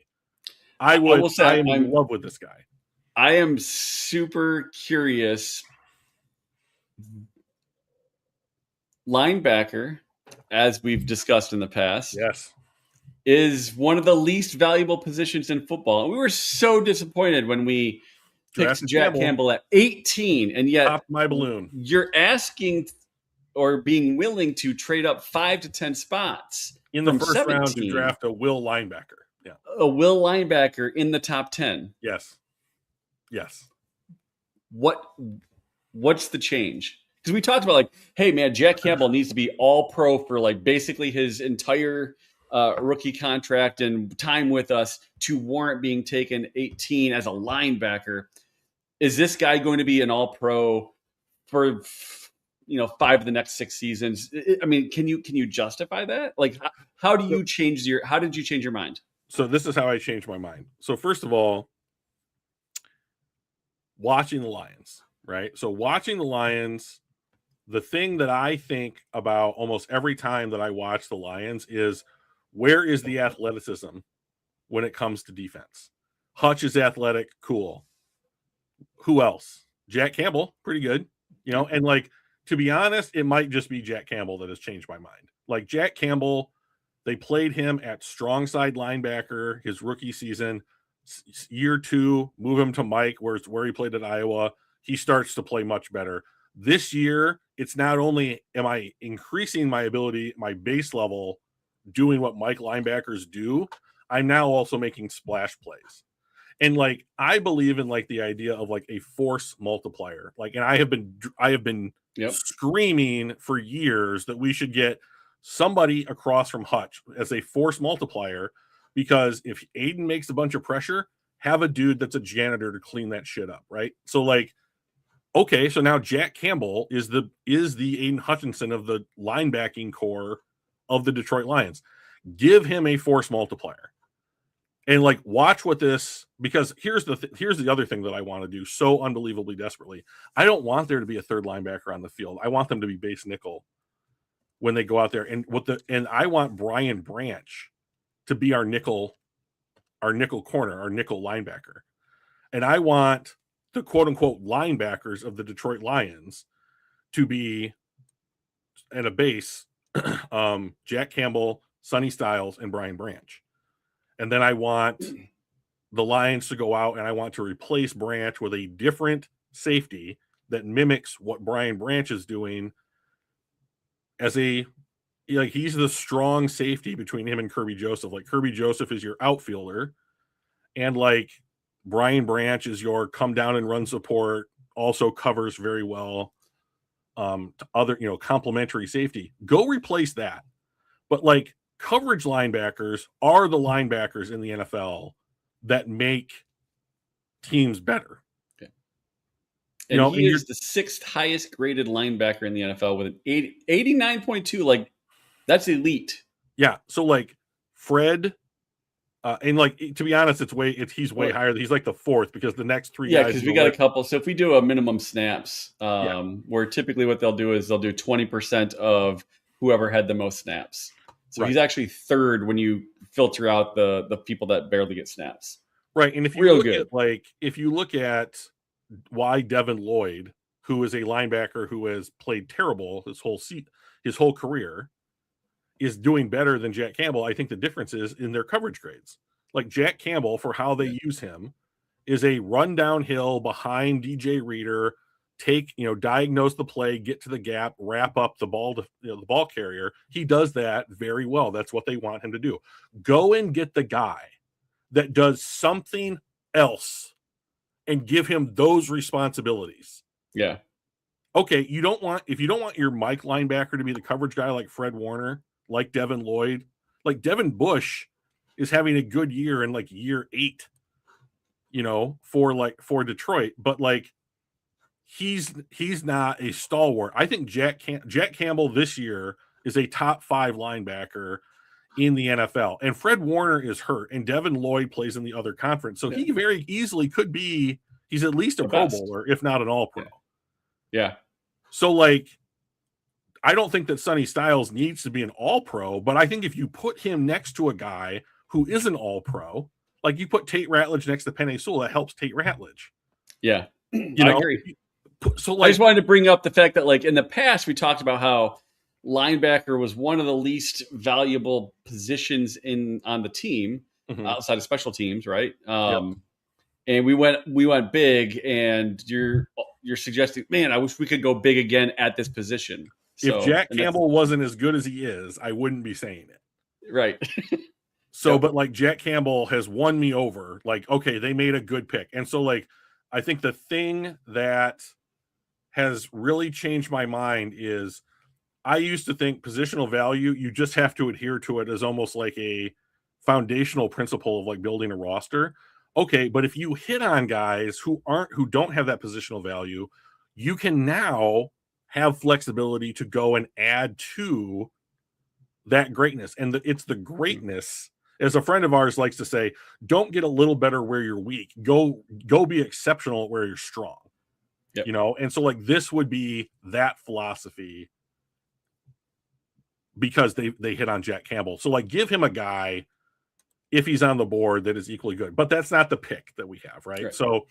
I am in love with this guy. I am super curious. Linebacker, as we've discussed in the past, yes, is one of the least valuable positions in football. And we were so disappointed when we picked Jack Campbell at 18, and yet popped my balloon. You're asking or being willing to trade up 5 to 10 spots in the first round to draft a will linebacker. Yeah, a will linebacker in the top 10. Yes. What's the change? Because we talked about, like, hey man, Jack Campbell needs to be all pro for like basically his entire rookie contract and time with us to warrant being taken 18 as a linebacker. Is this guy going to be an all pro for 5 of the next 6 seasons? I mean, can you justify that? Like, how did you change your mind? So this is how I changed my mind. So first of all, watching the Lions, right? So watching the Lions, the thing that I think about almost every time that I watch the Lions is, where is the athleticism when it comes to defense? Hutch is athletic, cool. Who else? Jack Campbell, pretty good, you know. And like, to be honest, it might just be Jack Campbell that has changed my mind. Like Jack Campbell, they played him at strong side linebacker his rookie season. Year 2, move him to Mike, where he played at Iowa. He starts to play much better. This year, it's not only am I increasing my ability, my base level, doing what Mike linebackers do, I'm now also making splash plays. And like, I believe in like the idea of like a force multiplier. Like, and I have been screaming for years that we should get somebody across from Hutch as a force multiplier, because if Aiden makes a bunch of pressure, have a dude that's a janitor to clean that shit up, right? So like, okay, so now Jack Campbell is the Aiden Hutchinson of the linebacking core of the Detroit Lions. Give him a force multiplier. And like, watch what this, because here's the other thing that I want to do so unbelievably desperately. I don't want there to be a third linebacker on the field. I want them to be base nickel when they go out there. And I want Brian Branch to be our nickel corner, our nickel linebacker. And I want the quote unquote linebackers of the Detroit Lions to be at a base, Jack Campbell, Sonny Styles, and Brian Branch. And then I want the Lions to go out and I want to replace Branch with a different safety that mimics what Brian Branch is doing, as a, like, he's the strong safety between him and Kirby Joseph. Like, Kirby Joseph is your outfielder, and like Brian Branch is your come down and run support, also covers very well to other, you know, complementary safety. Go replace that. But like, coverage linebackers are the linebackers in the NFL that make teams better. Okay. And you know, he is the 6th highest graded linebacker in the NFL with an 89.2. Like, that's elite. Yeah. So like Fred, and like, to be honest, he's way higher. He's like the 4th, because the next 3 guys. Yeah, because we got a couple. So if we do a minimum snaps, where typically what they'll do is they'll do 20% of whoever had the most snaps. So he's actually 3rd when you filter out the people that barely get snaps. Right. And if you look at why Devin Lloyd, who is a linebacker who has played terrible his whole career, is doing better than Jack Campbell, I think the difference is in their coverage grades. Like, Jack Campbell, for how they use him, is a run downhill behind DJ Reader, diagnose the play, get to the gap, wrap up the ball to the ball carrier. He does that very well. That's what they want him to do. Go and get the guy that does something else and give him those responsibilities. Yeah. Okay, if you don't want your Mike linebacker to be the coverage guy like Fred Warner, like Devin Lloyd, like Devin Bush is having a good year in like year 8, for Detroit, but like, he's not a stalwart. I think Jack Campbell this year is a top 5 linebacker in the NFL, and Fred Warner is hurt, and Devin Lloyd plays in the other conference, so he very easily could be. He's at least a Pro Bowler, if not an All Pro. Yeah. So like, I don't think that Sonny Styles needs to be an All Pro, but I think if you put him next to a guy who is an All Pro, like you put Tate Ratledge next to Penei Sewell, that helps Tate Ratledge. Yeah, I agree. So like, I just wanted to bring up the fact that, like, in the past, we talked about how linebacker was one of the least valuable positions on the team, outside of special teams, right? And we went big, and you're suggesting, man, I wish we could go big again at this position. So, if Jack Campbell wasn't as good as he is, I wouldn't be saying it. Right. So, but like, Jack Campbell has won me over. Like, okay, they made a good pick. And so like, I think the thing that has really changed my mind is, I used to think positional value, you just have to adhere to it as almost like a foundational principle of like building a roster. Okay, but if you hit on guys who don't have that positional value, you can now have flexibility to go and add to that greatness. And it's the greatness. as a friend of ours likes to say, don't get a little better where you're weak. Go be exceptional at where you're strong. Yep. You know, and so like this would be that philosophy because they hit on Jack Campbell. So like give him a guy if he's on the board that is equally good. But that's not the pick that we have, right? So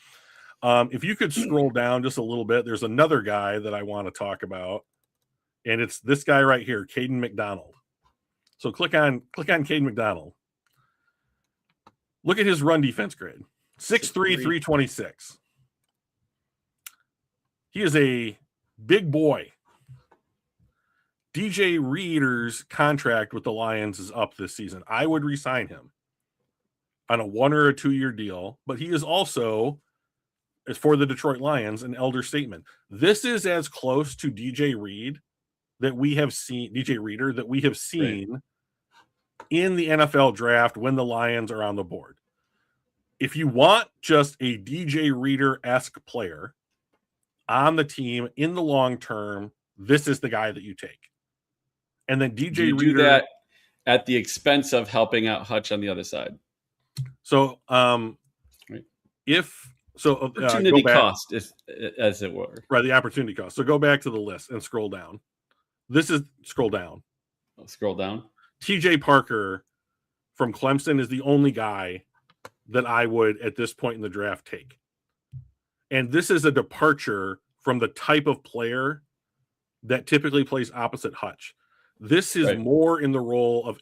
if you could scroll down just a little bit, there's another guy that I want to talk about. And it's this guy right here, Caden McDonald. So click on Caden McDonald. Look at his run defense grade. 6'3", 326. He is a big boy. DJ Reader's contract with the Lions is up this season. I would re-sign him on a 1 or a 2 year deal, but he is also, as for the Detroit Lions, an elder statesman. This is as close to DJ Reader that we have seen in the NFL draft when the Lions are on the board. If you want just a DJ Reader-esque player on the team in the long term, this is the guy that you take. And then DJ Reader, do that at the expense of helping out Hutch on the other side. So opportunity cost, as it were. Right, the opportunity cost. So go back to the list and scroll down. Scroll down. Scroll down. TJ Parker from Clemson is the only guy that I would at this point in the draft take. And this is a departure from the type of player that typically plays opposite Hutch. This is more in the role of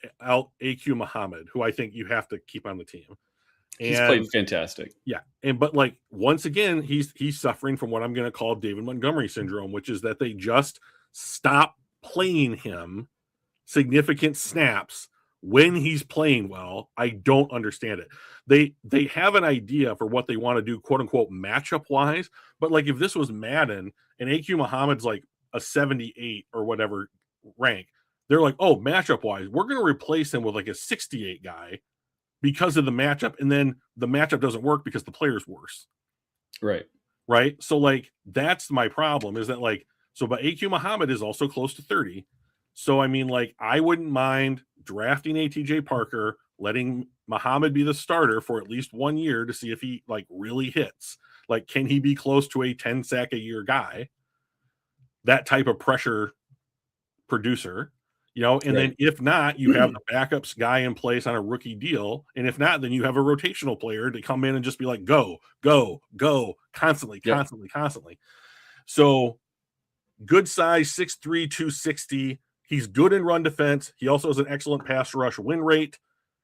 AQ Muhammad, who I think you have to keep on the team. He's played fantastic. Yeah. But like, once again, he's suffering from what I'm going to call David Montgomery syndrome, which is that they just stop playing him significant snaps when he's playing well. I don't understand it. They have an idea for what they want to do, quote unquote, matchup wise. But like, if this was Madden and AQ Muhammad's like a 78 or whatever rank, they're like, oh, matchup wise, we're going to replace him with like a 68 guy because of the matchup. And then the matchup doesn't work because the player's worse. Right. So like, that's my problem is that like, but AQ Muhammad is also close to 30. So, I mean, like, I wouldn't mind drafting a TJ Parker, letting Muhammad be the starter for at least 1 year to see if he like really hits. Like, can he be close to a 10 sack a year guy? That type of pressure producer, you know, and then if not, you have the backups guy in place on a rookie deal. And if not, then you have a rotational player to come in and just be like, go, constantly. So good size, 6'3", 260. He's good in run defense. He also has an excellent pass rush win rate.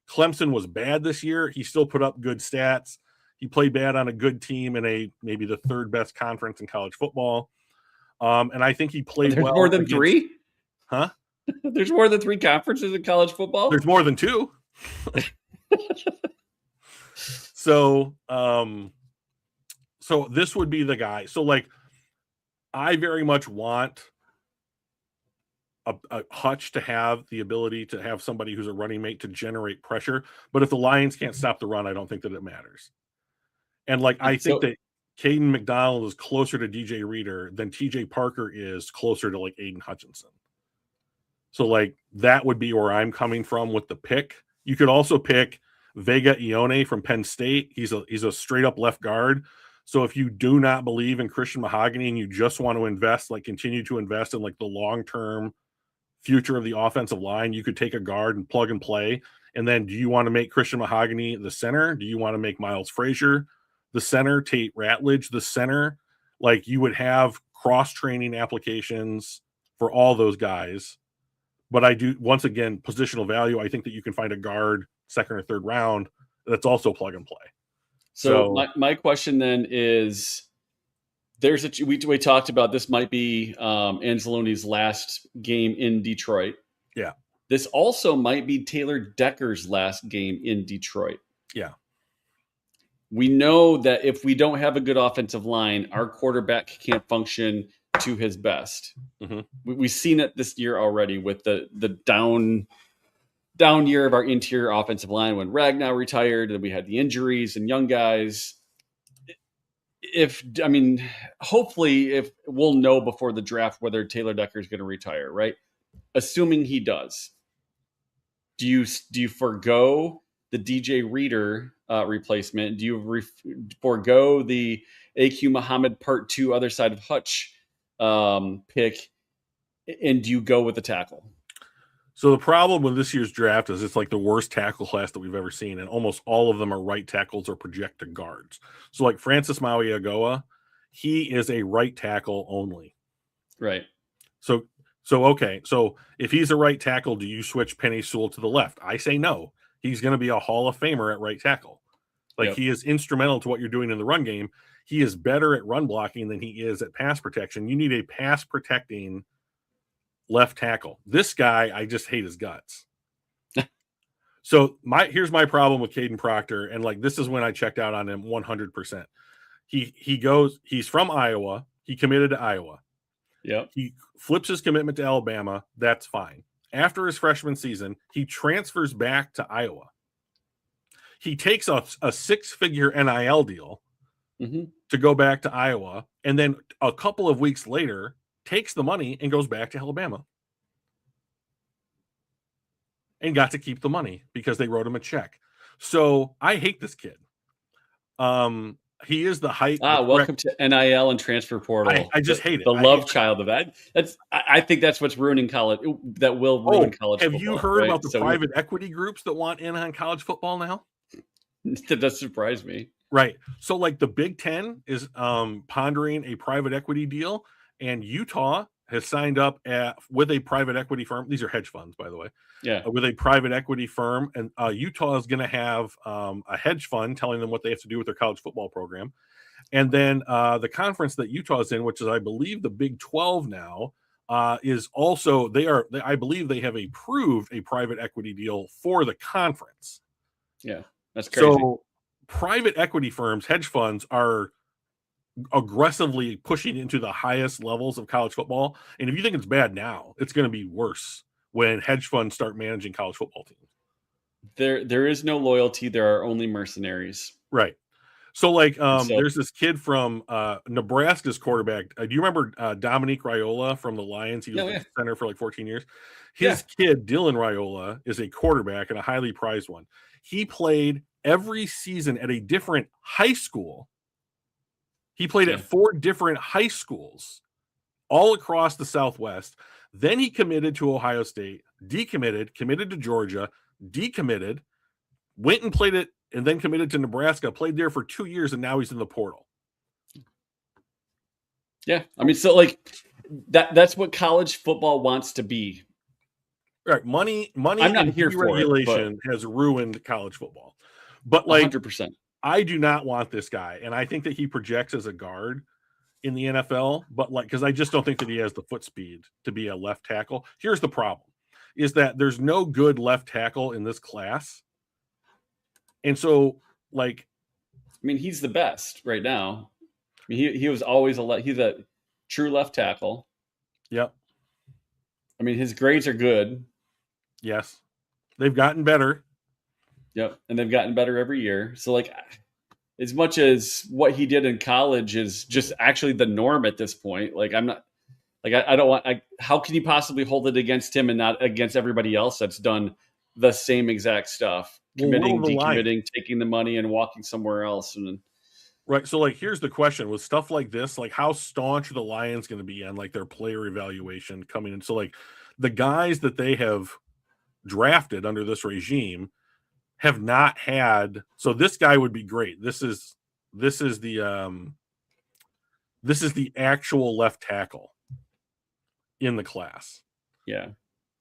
Clemson was bad this year. He still put up good stats. He played bad on a good team in maybe the third best conference in college football. And I think he played well. More than three? Huh? There's more than 3 conferences in college football? There's more than 2. So this would be the guy. So like, I very much want a Hutch to have the ability to have somebody who's a running mate to generate pressure. But if the Lions can't stop the run, I don't think that it matters. And like, I think that Caden McDonald is closer to DJ Reader than TJ Parker is closer to like Aiden Hutchinson. So like, that would be where I'm coming from with the pick. You could also pick Vega Ione from Penn State. He's a straight up left guard. So if you do not believe in Christian Mahogany and you just want to continue to invest in like the long-term future of the offensive line, you could take a guard and plug and play. And then do you want to make Christian Mahogany the center? Do you want to make Miles Frazier the center, Tate Ratledge the center? Like, you would have cross-training applications for all those guys. But I do, once again, positional value, I think that you can find a guard second or third round that's also plug and play. So my question then is, we talked about this might be Anzalone's last game in Detroit. Yeah. This also might be Taylor Decker's last game in Detroit. Yeah. We know that if we don't have a good offensive line, our quarterback can't function to his best. Mm-hmm. We've seen it this year already with the down year of our interior offensive line when Ragnow retired and we had the injuries and young guys. Hopefully if we'll know before the draft whether Taylor Decker is going to retire, right? Assuming he does, do you forgo the DJ Reader replacement? Do you forego the AQ Muhammad Part 2 other side of Hutch pick, and do you go with the tackle? So the problem with this year's draft is it's like the worst tackle class that we've ever seen, and almost all of them are right tackles or projected guards. So like Francis Mauigoa, he is a right tackle only. Right. So okay. So if he's a right tackle, do you switch Penei Sewell to the left? I say no. He's going to be a Hall of Famer at right tackle. Like he is instrumental to what you're doing in the run game. He is better at run blocking than he is at pass protection. You need a pass protecting left tackle. This guy, I just hate his guts. So here's my problem with Caden Proctor, and like this is when I checked out on him 100%. He's from Iowa. He committed to Iowa. Yep. He flips his commitment to Alabama. That's fine. After his freshman season, he transfers back to Iowa. He takes a 6-figure NIL deal to go back to Iowa, and then a couple of weeks later takes the money and goes back to Alabama and got to keep the money because they wrote him a check. So I hate this kid. He is the height. Welcome to NIL and transfer portal. I just hate it. The love child of that. I think that's what's ruining college. That will ruin college have football. You heard about the private equity groups that want in on college football now? That does surprise me. Right. So like the Big Ten is pondering a private equity deal, and Utah has signed up with a private equity firm. These are hedge funds, by the way. Yeah. With a private equity firm, and Utah is going to have a hedge fund telling them what they have to do with their college football program. And then the conference that Utah is in, which is, I believe, the Big 12 now, is also I believe they have approved a private equity deal for the conference. Yeah, that's crazy. So private equity firms, hedge funds, are aggressively pushing into the highest levels of college football. And if you think it's bad now, it's going to be worse when hedge funds start managing college football teams. There is no loyalty. There are only mercenaries. Right. So like there's this kid from Nebraska's quarterback. Do you remember Dominique Raiola from the Lions? He was the center for like 14 years. His kid, Dylan Raiola, is a quarterback and a highly prized one. He played every season at a different high school. He played at 4 different high schools all across the Southwest. Then he committed to Ohio State, decommitted, committed to Georgia, decommitted, went and played it, and then committed to Nebraska, played there for 2 years, and now he's in the portal. Yeah. I mean, so like that's what college football wants to be. Right. Money I'm not here for regulation has ruined college football. But like 100%. I do not want this guy, and I think that he projects as a guard in the NFL, but like because I just don't think that he has the foot speed to be a left tackle. Here's the problem, is that there's no good left tackle in this class. And so, like, I mean, he's the best right now. I mean, he was always he's a true left tackle. Yep. I mean, his grades are good. Yes. They've gotten better. Yep. And they've gotten better every year. So, like, as much as what he did in college is just actually the norm at this point, like, I'm not, like, I don't want, how can you possibly hold it against him and not against everybody else that's done the same exact stuff? Committing, decommitting, taking the money and walking somewhere else. And right. So like, here's the question with stuff like this, like how staunch are the Lions going to be on like their player evaluation coming in? So like the guys that they have drafted under this regime have not had, so this guy would be great. This is the actual left tackle in the class. Yeah.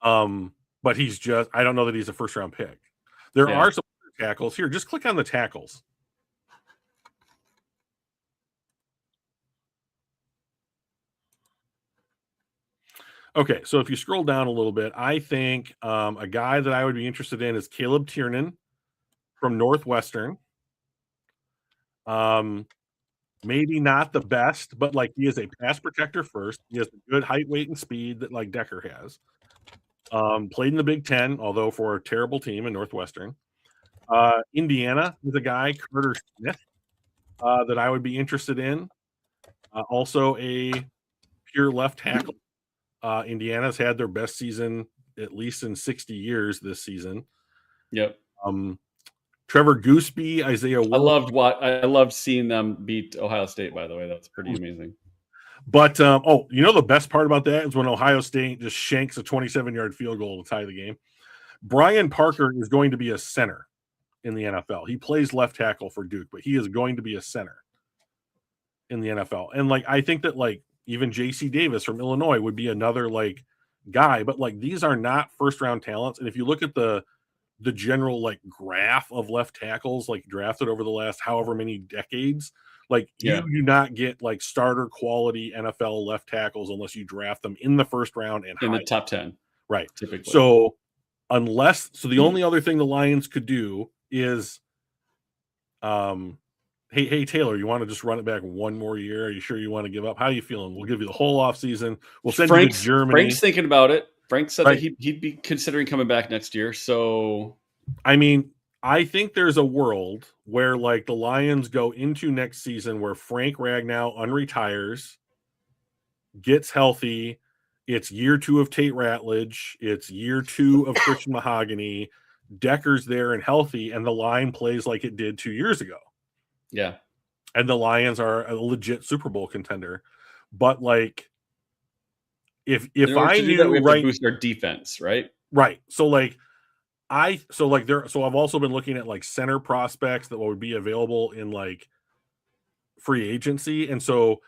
But he's just, I don't know that he's a first round pick. There are some tackles here. Just click on the tackles. Okay, so if you scroll down a little bit, I think a guy that I would be interested in is Caleb Tiernan from Northwestern. Maybe not the best, but like he is a pass protector first. He has good height, weight, and speed that like Decker has. Played in the Big Ten, although for a terrible team in Northwestern. Indiana is a guy, Carter Smith, that I would be interested in. Also a pure left tackle. Indiana's had their best season at least in 60 years this season. Yep. Trevor Gooseby, Isaiah Wolf. I loved seeing them beat Ohio State. By the way, that's pretty amazing. But the best part about that is when Ohio State just shanks a 27-yard field goal to tie the game. Brian Parker is going to be a center in the NFL. He plays left tackle for Duke, but he is going to be a center in the NFL. And I think that even JC Davis from Illinois would be another guy, but these are not first round talents. And if you look at the general graph of left tackles drafted over the last however many decades, you do not get starter quality NFL left tackles unless you draft them in the first round and in the top 10. Right. Typically. So the only other thing the Lions could do is hey Taylor, you want to just run it back one more year? Are you sure you want to give up? How are you feeling? We'll give you the whole off season. We'll send you to Germany. Frank's thinking about it. Frank said that he'd be considering coming back next year. So I mean, I think there's a world where the Lions go into next season where Frank Ragnow unretires, gets healthy. It's year 2 of Tate Ratledge. It's year 2 of Christian Mahogany. Decker's there and healthy, and the line plays like it did 2 years ago. Yeah. And the Lions are a legit Super Bowl contender. But if I knew that, we have to boost our defense, right? Right. So I've also been looking at center prospects that would be available in free agency. And so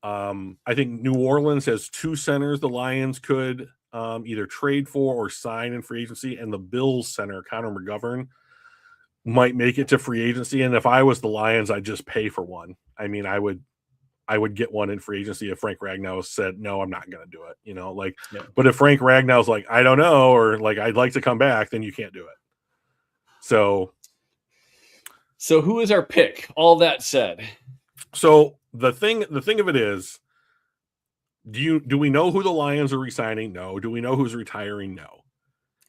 I think New Orleans has 2 centers the Lions could either trade for or sign in free agency, and the Bills center, Connor McGovern, might make it to free agency. And if I was the Lions, I'd just pay for one. I mean, I would get one in free agency if Frank Ragnow said, no, I'm not going to do it, But if Frank Ragnow's I don't know, or I'd like to come back, then you can't do it. So who is our pick? All that said. So the thing of it is, do we know who the Lions are re-signing? No. Do we know who's retiring? No.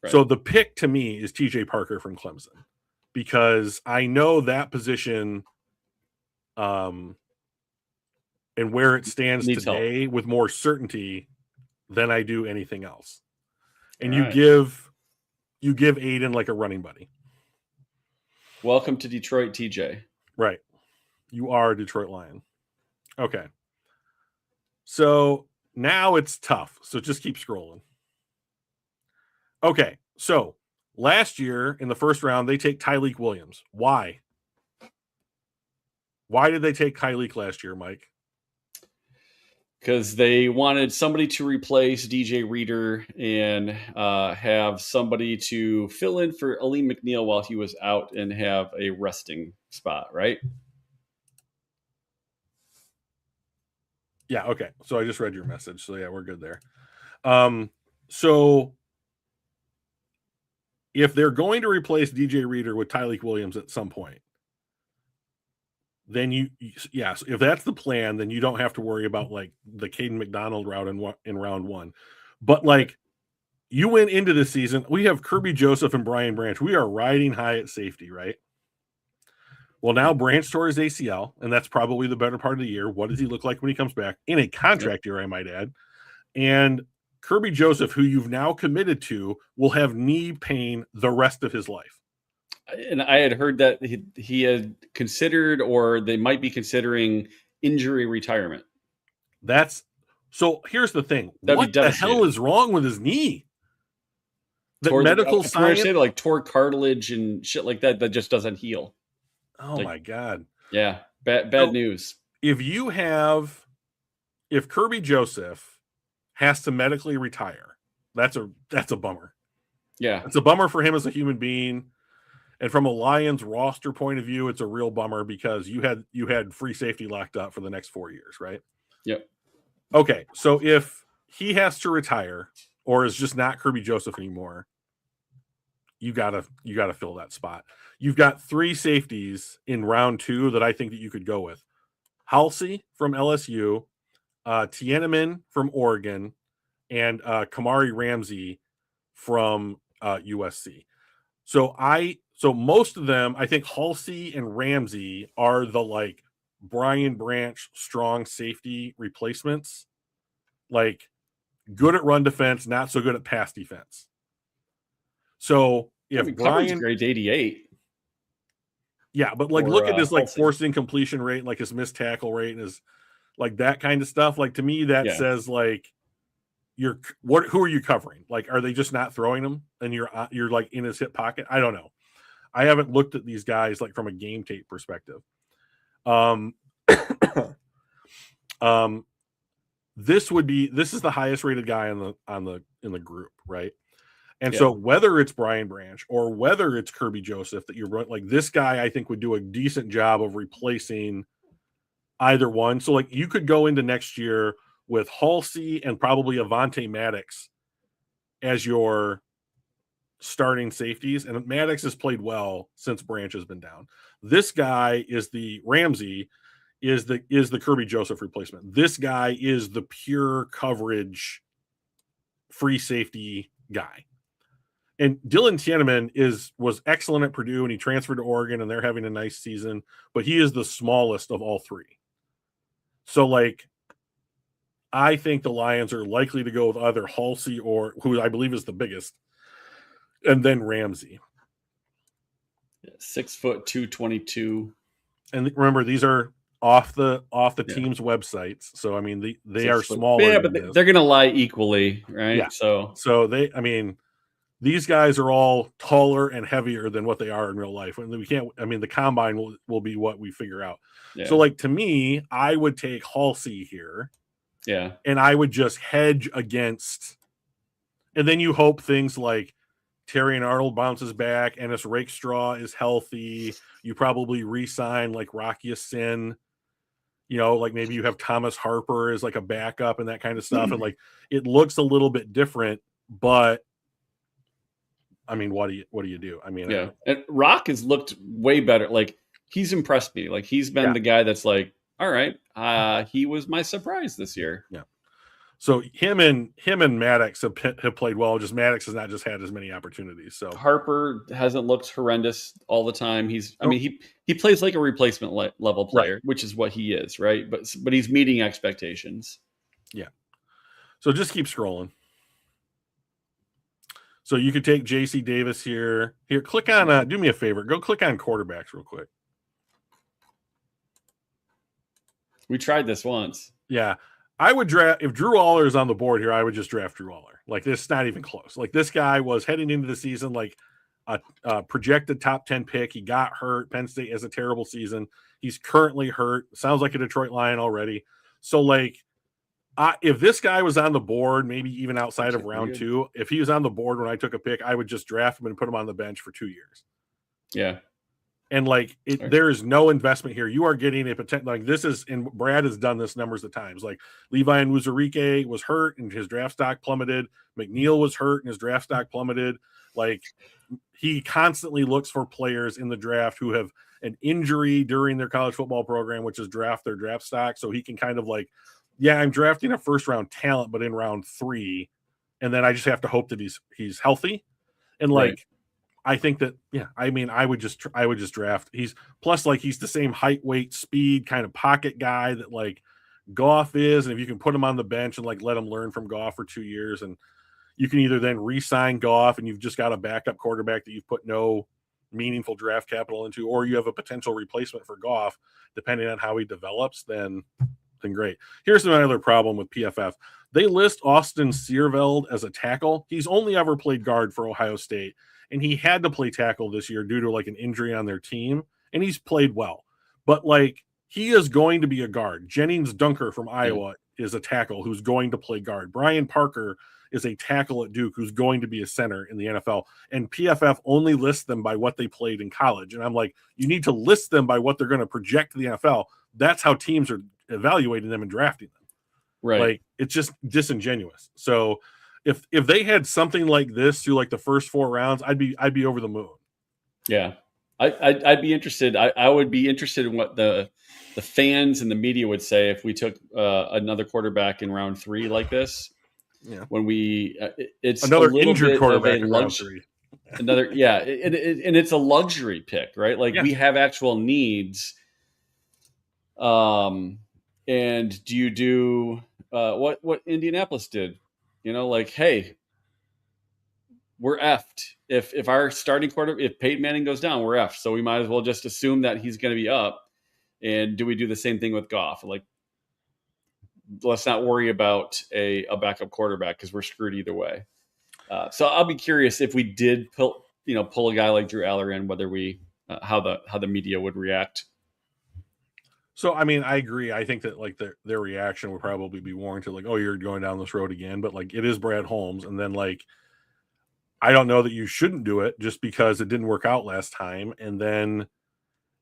Right. So the pick to me is TJ Parker from Clemson, because I know that position and where it stands today with more certainty than I do anything else. And you give Aiden a running buddy. Welcome to Detroit, TJ. Right. You are a Detroit Lion. Okay. So now it's tough. So just keep scrolling. Okay. So last year in the first round, they take Tyleik Williams. Why? Why did they take Tyleik last year, Mike? Because they wanted somebody to replace DJ Reader and have somebody to fill in for Aleem McNeil while he was out and have a resting spot, right? Yeah, okay. So I just read your message. So yeah, we're good there. So if they're going to replace DJ Reader with Tyleik Williams at some point, then if that's the plan, then you don't have to worry about the Caden McDonald route in round 1. But you went into the season, we have Kirby Joseph and Brian Branch. We are riding high at safety, right? Well, now Branch tore his ACL, and that's probably the better part of the year. What does he look like when he comes back? In a contract year, I might add. And Kirby Joseph, who you've now committed to, will have knee pain the rest of his life. And I had heard that he had considered, or they might be considering, injury retirement. So here's the thing. What the hell is wrong with his knee? Medical science? Tore cartilage and shit like that just doesn't heal. Oh my God. Yeah. Bad news. If Kirby Joseph has to medically retire, that's a bummer. Yeah. It's a bummer for him as a human being. And from a Lions roster point of view, it's a real bummer because you had free safety locked up for the next 4 years, right? Yep. Okay. So if he has to retire or is just not Kirby Joseph anymore, you gotta fill that spot. You've got 3 safeties in round 2 that I think that you could go with. Halsey from LSU, Tiananmen from Oregon, and Kamari Ramsey from USC. So most of them, I think Halsey and Ramsey are the Brian Branch strong safety replacements. Good at run defense, not so good at pass defense. So if Brian grade 88. Yeah, but like Or, look at his like Hulsey. forced incompletion rate, like his missed tackle rate, and his like that kind of stuff. Like to me, that Yeah. says like who are you covering? Like, are they just not throwing them and you're like in his hip pocket? I don't know. I haven't looked at these guys like from a game tape perspective. Um, this is the highest rated guy in the group, right? And Yeah. so whether it's Brian Branch or whether it's Kirby Joseph that you're like, this guy I think would do a decent job of replacing either one. So like you could go into next year with Halsey and probably Avonte Maddox as your starting safeties, and Maddox has played well since Branch has been down. This guy is the Ramsey is the Kirby Joseph replacement. This guy is the pure coverage free safety guy. And Dylan Tiedemann was excellent at Purdue, and he transferred to Oregon, and they're having a nice season, but he is the smallest of all three. So like I think the Lions are likely to go with either Halsey or who I believe is the biggest, and then Ramsey. 6 foot 222. And remember, these are off the team's websites. So I mean they are smaller. Yeah, but they're gonna lie equally, right? Yeah. So these guys are all taller and heavier than what they are in real life. And the combine will be what we figure out. Yeah. So like to me, I would take Halsey here. Yeah. And I would just hedge against, and then you hope things like Terry and Arnold bounces back, Ennis Rakestraw is healthy. You probably re-sign like Rocky Sin, like maybe you have Thomas Harper as like a backup and that kind of stuff. And like, it looks a little bit different, but I mean, what do you do? I mean, yeah. And Rock has looked way better. Like he's impressed me. Like he's been the guy that's like, all right, he was my surprise this year. Yeah. So him and Maddox have played well. Just Maddox has not just had as many opportunities. So Harper hasn't looked horrendous all the time. He plays like a replacement level player, right, which is what he is, right? But he's meeting expectations. Yeah. So just keep scrolling. So you could take JC Davis here. Here, click on. Do me a favor. Go click on quarterbacks real quick. We tried this once. Yeah. I would draft, if Drew Aller is on the board here, I would just draft Drew Aller. Like, this is not even close. Like, this guy was heading into the season like a projected top 10 pick. He got hurt. Penn State has a terrible season. He's currently hurt. Sounds like a Detroit Lion already. So, like, if this guy was on the board, maybe even outside of round 2, if he was on the board when I took a pick, I would just draft him and put him on the bench for 2 years. Yeah. And like there is no investment here. You are getting a potential, like this is, and Brad has done this numbers of times. Like Levi and Wuzurike was hurt and his draft stock plummeted. McNeil was hurt and his draft stock plummeted. Like he constantly looks for players in the draft who have an injury during their college football program, which is draft their draft stock. So he can kind of like, yeah, I'm drafting a first round talent, but in round 3, and then I just have to hope that he's healthy. And like, right. I think that, yeah, I mean, I would just draft. He's the same height, weight, speed kind of pocket guy that like Goff is. And if you can put him on the bench and like let him learn from Goff for 2 years, and you can either then re-sign Goff and you've just got a backup quarterback that you've put no meaningful draft capital into, or you have a potential replacement for Goff, depending on how he develops, then great. Here's another problem with PFF. They list Austin Seerveld as a tackle. He's only ever played guard for Ohio State, and he had to play tackle this year due to like an injury on their team, and he's played well. But like he is going to be a guard. Jennings Dunker from Iowa is a tackle who's going to play guard. Brian Parker is a tackle at Duke who's going to be a center in the NFL. And PFF only lists them by what they played in college. And I'm like, you need to list them by what they're going to project to the NFL. That's how teams are evaluating them and drafting them. Right. Like it's just disingenuous. So if they had something like this through like the first 4 rounds, I'd be over the moon. Yeah. I'd be interested. I would be interested in what the fans and the media would say if we took another quarterback in round 3 like this. Yeah. When it's another injured quarterback in round 3. And it's a luxury pick, right? Like we have actual needs. And do you do what Indianapolis did? Like, hey, we're effed. If our starting quarter, if Peyton Manning goes down, we're effed. So we might as well just assume that he's going to be up. And do we do the same thing with Goff? Like, let's not worry about a backup quarterback because we're screwed either way. So I'll be curious if we did pull a guy like Drew Aller in, whether we how the media would react. So, I mean, I agree. I think that like their reaction would probably be warranted, like, oh, you're going down this road again. But like, it is Brad Holmes. And then like, I don't know that you shouldn't do it just because it didn't work out last time. And then,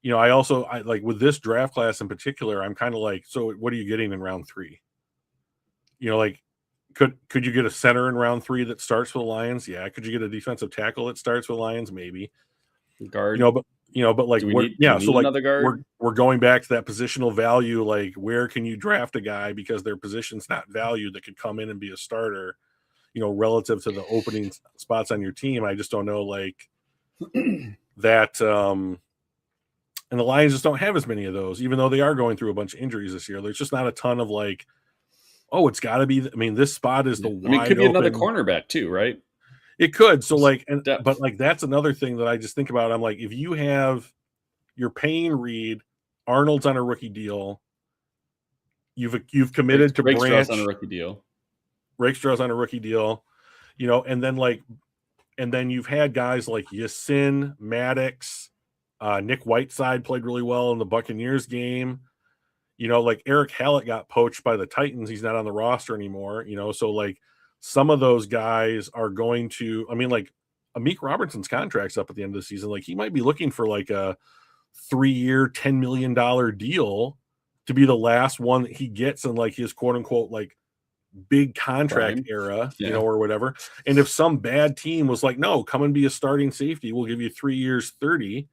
I like with this draft class in particular, I'm kind of like, so what are you getting in round 3? Like, could you get a center in round 3 that starts for the Lions? Yeah. Could you get a defensive tackle that starts for the Lions? Maybe. Guard. But like, so like another guard? we're going back to that positional value. Like, where can you draft a guy because their position's not valued that could come in and be a starter, relative to the opening spots on your team? I just don't know, like that. And the Lions just don't have as many of those, even though they are going through a bunch of injuries this year. There's just not a ton of like, oh, it's got to be. I mean, this spot is the wide. It could be another cornerback too, right? It could. So like, but like that's another thing that I just think about. I'm like, if you're paying Reed, Arnold's on a rookie deal. You've committed to Branch on a rookie deal. Rakestraw's on a rookie deal, and then you've had guys like Yasin, Maddox, Nick Whiteside played really well in the Buccaneers game. Like Eric Hallett got poached by the Titans. He's not on the roster anymore. So like some of those guys are going to. I mean, like Amik Robertson's contract's up at the end of the season. Like he might be looking for like a 3-year, $10 million deal to be the last one that he gets in like his quote unquote like big contract era, or whatever. And if some bad team was like, no, come and be a starting safety, we'll give you 3 years, 30,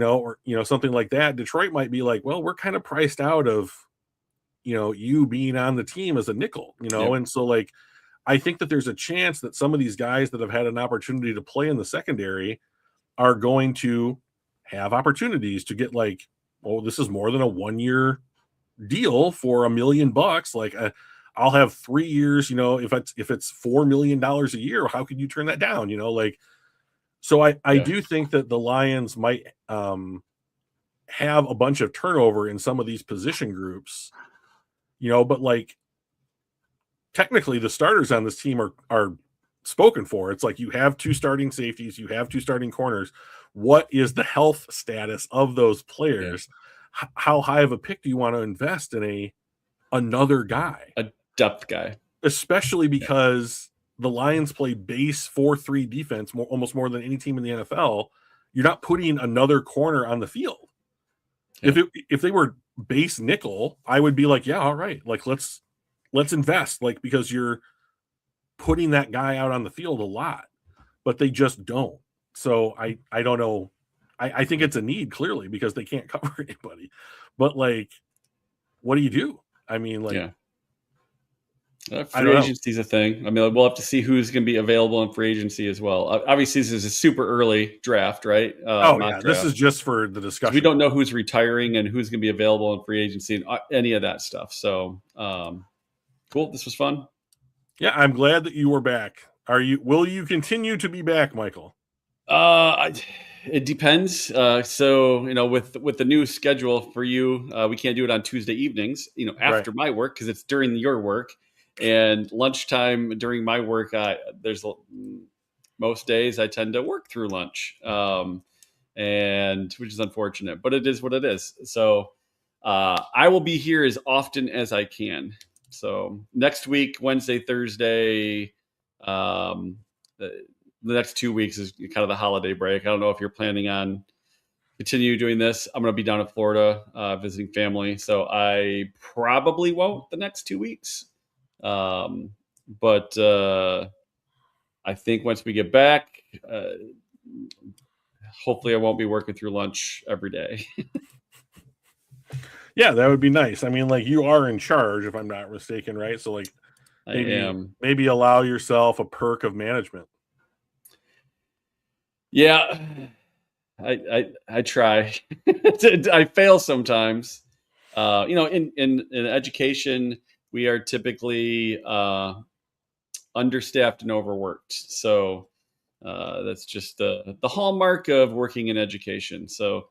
or something like that, Detroit might be like, well, we're kind of priced out of, you being on the team as a nickel, and so like, I think that there's a chance that some of these guys that have had an opportunity to play in the secondary are going to have opportunities to get like, oh, this is more than a 1-year deal for $1 million. Like I'll have 3 years, if it's $4 million a year, how could you turn that down? Like, so I do think that the Lions might have a bunch of turnover in some of these position groups, but like technically the starters on this team are spoken for. It's like you have 2 starting safeties, you have 2 starting corners. What is the health status of those players? How high of a pick do you want to invest in another guy? A depth guy. Especially because the Lions play base 4-3 defense almost more than any team in the NFL. You're not putting another corner on the field. Yeah. If they were base nickel, I would be like, yeah, all right. Like let's invest, like, because you're putting that guy out on the field a lot, but they just don't. So I don't know. I think it's a need clearly because they can't cover anybody, but like, what do you do? I mean, like, free agency is a thing. I mean, we'll have to see who's going to be available in free agency as well. Obviously, this is a super early draft, right? Draft. This is just for the discussion. We don't know who's retiring and who's going to be available in free agency and any of that stuff. So, cool. This was fun. Yeah, I'm glad that you were back. Will you continue to be back, Michael? It depends. So, with the new schedule for you, we can't do it on Tuesday evenings, after my work, because it's during your work, and lunchtime during my work. There's most days I tend to work through lunch, and which is unfortunate, but it is what it is. So, I will be here as often as I can. So next week, Wednesday, Thursday, the next 2 weeks is kind of the holiday break. I don't know if you're planning on continue doing this. I'm going to be down in Florida visiting family, so I probably won't the next 2 weeks. But I think once we get back, hopefully I won't be working through lunch every day. Yeah, that would be nice. I mean, like, you are in charge, if I'm not mistaken, right? So, like, maybe allow yourself a perk of management. Yeah, I try. I fail sometimes. In education, we are typically understaffed and overworked. So That's just the hallmark of working in education. So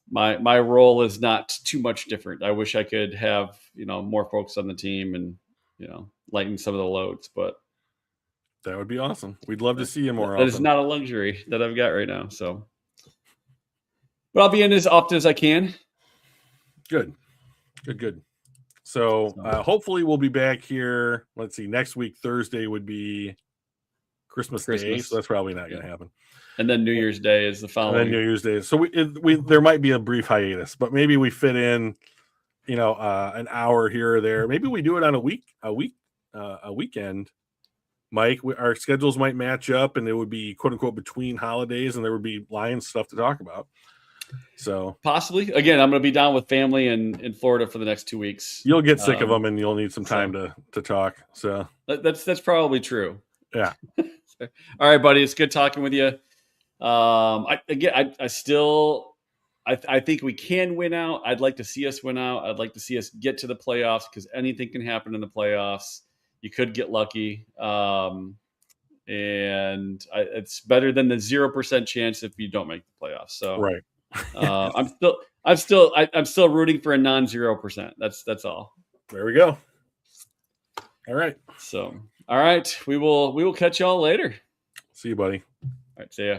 my role is not too much different. I wish I could have more folks on the team and lighten some of the loads, but That would be awesome. We'd love to see you more that is often. not a luxury that I've got right now. So, but I'll be in as often as I can. Good. So hopefully we'll be back here. Let's see. Next week, Thursday would be Christmas Day, so that's probably not going to happen. And then New Year's Day is the following. And then New Year's Day. So there might be a brief hiatus, but maybe we fit in, an hour here or there. Maybe we do it on a weekend. Mike, our schedules might match up, and it would be quote unquote between holidays, and there would be Lions stuff to talk about. So possibly, again, I'm going to be down with family in Florida for the next 2 weeks. You'll get sick of them, and you'll need some time to talk. So that's probably true. Yeah. All right, buddy. It's good talking with you. I think we can win out. I'd like to see us win out. I'd like to see us get to the playoffs because anything can happen in the playoffs. You could get lucky. It's better than the 0% chance if you don't make the playoffs. So right. I'm still rooting for a non-0%. That's all. There we go. All right. So, all right. We will catch y'all later. See you, buddy. All right. See ya.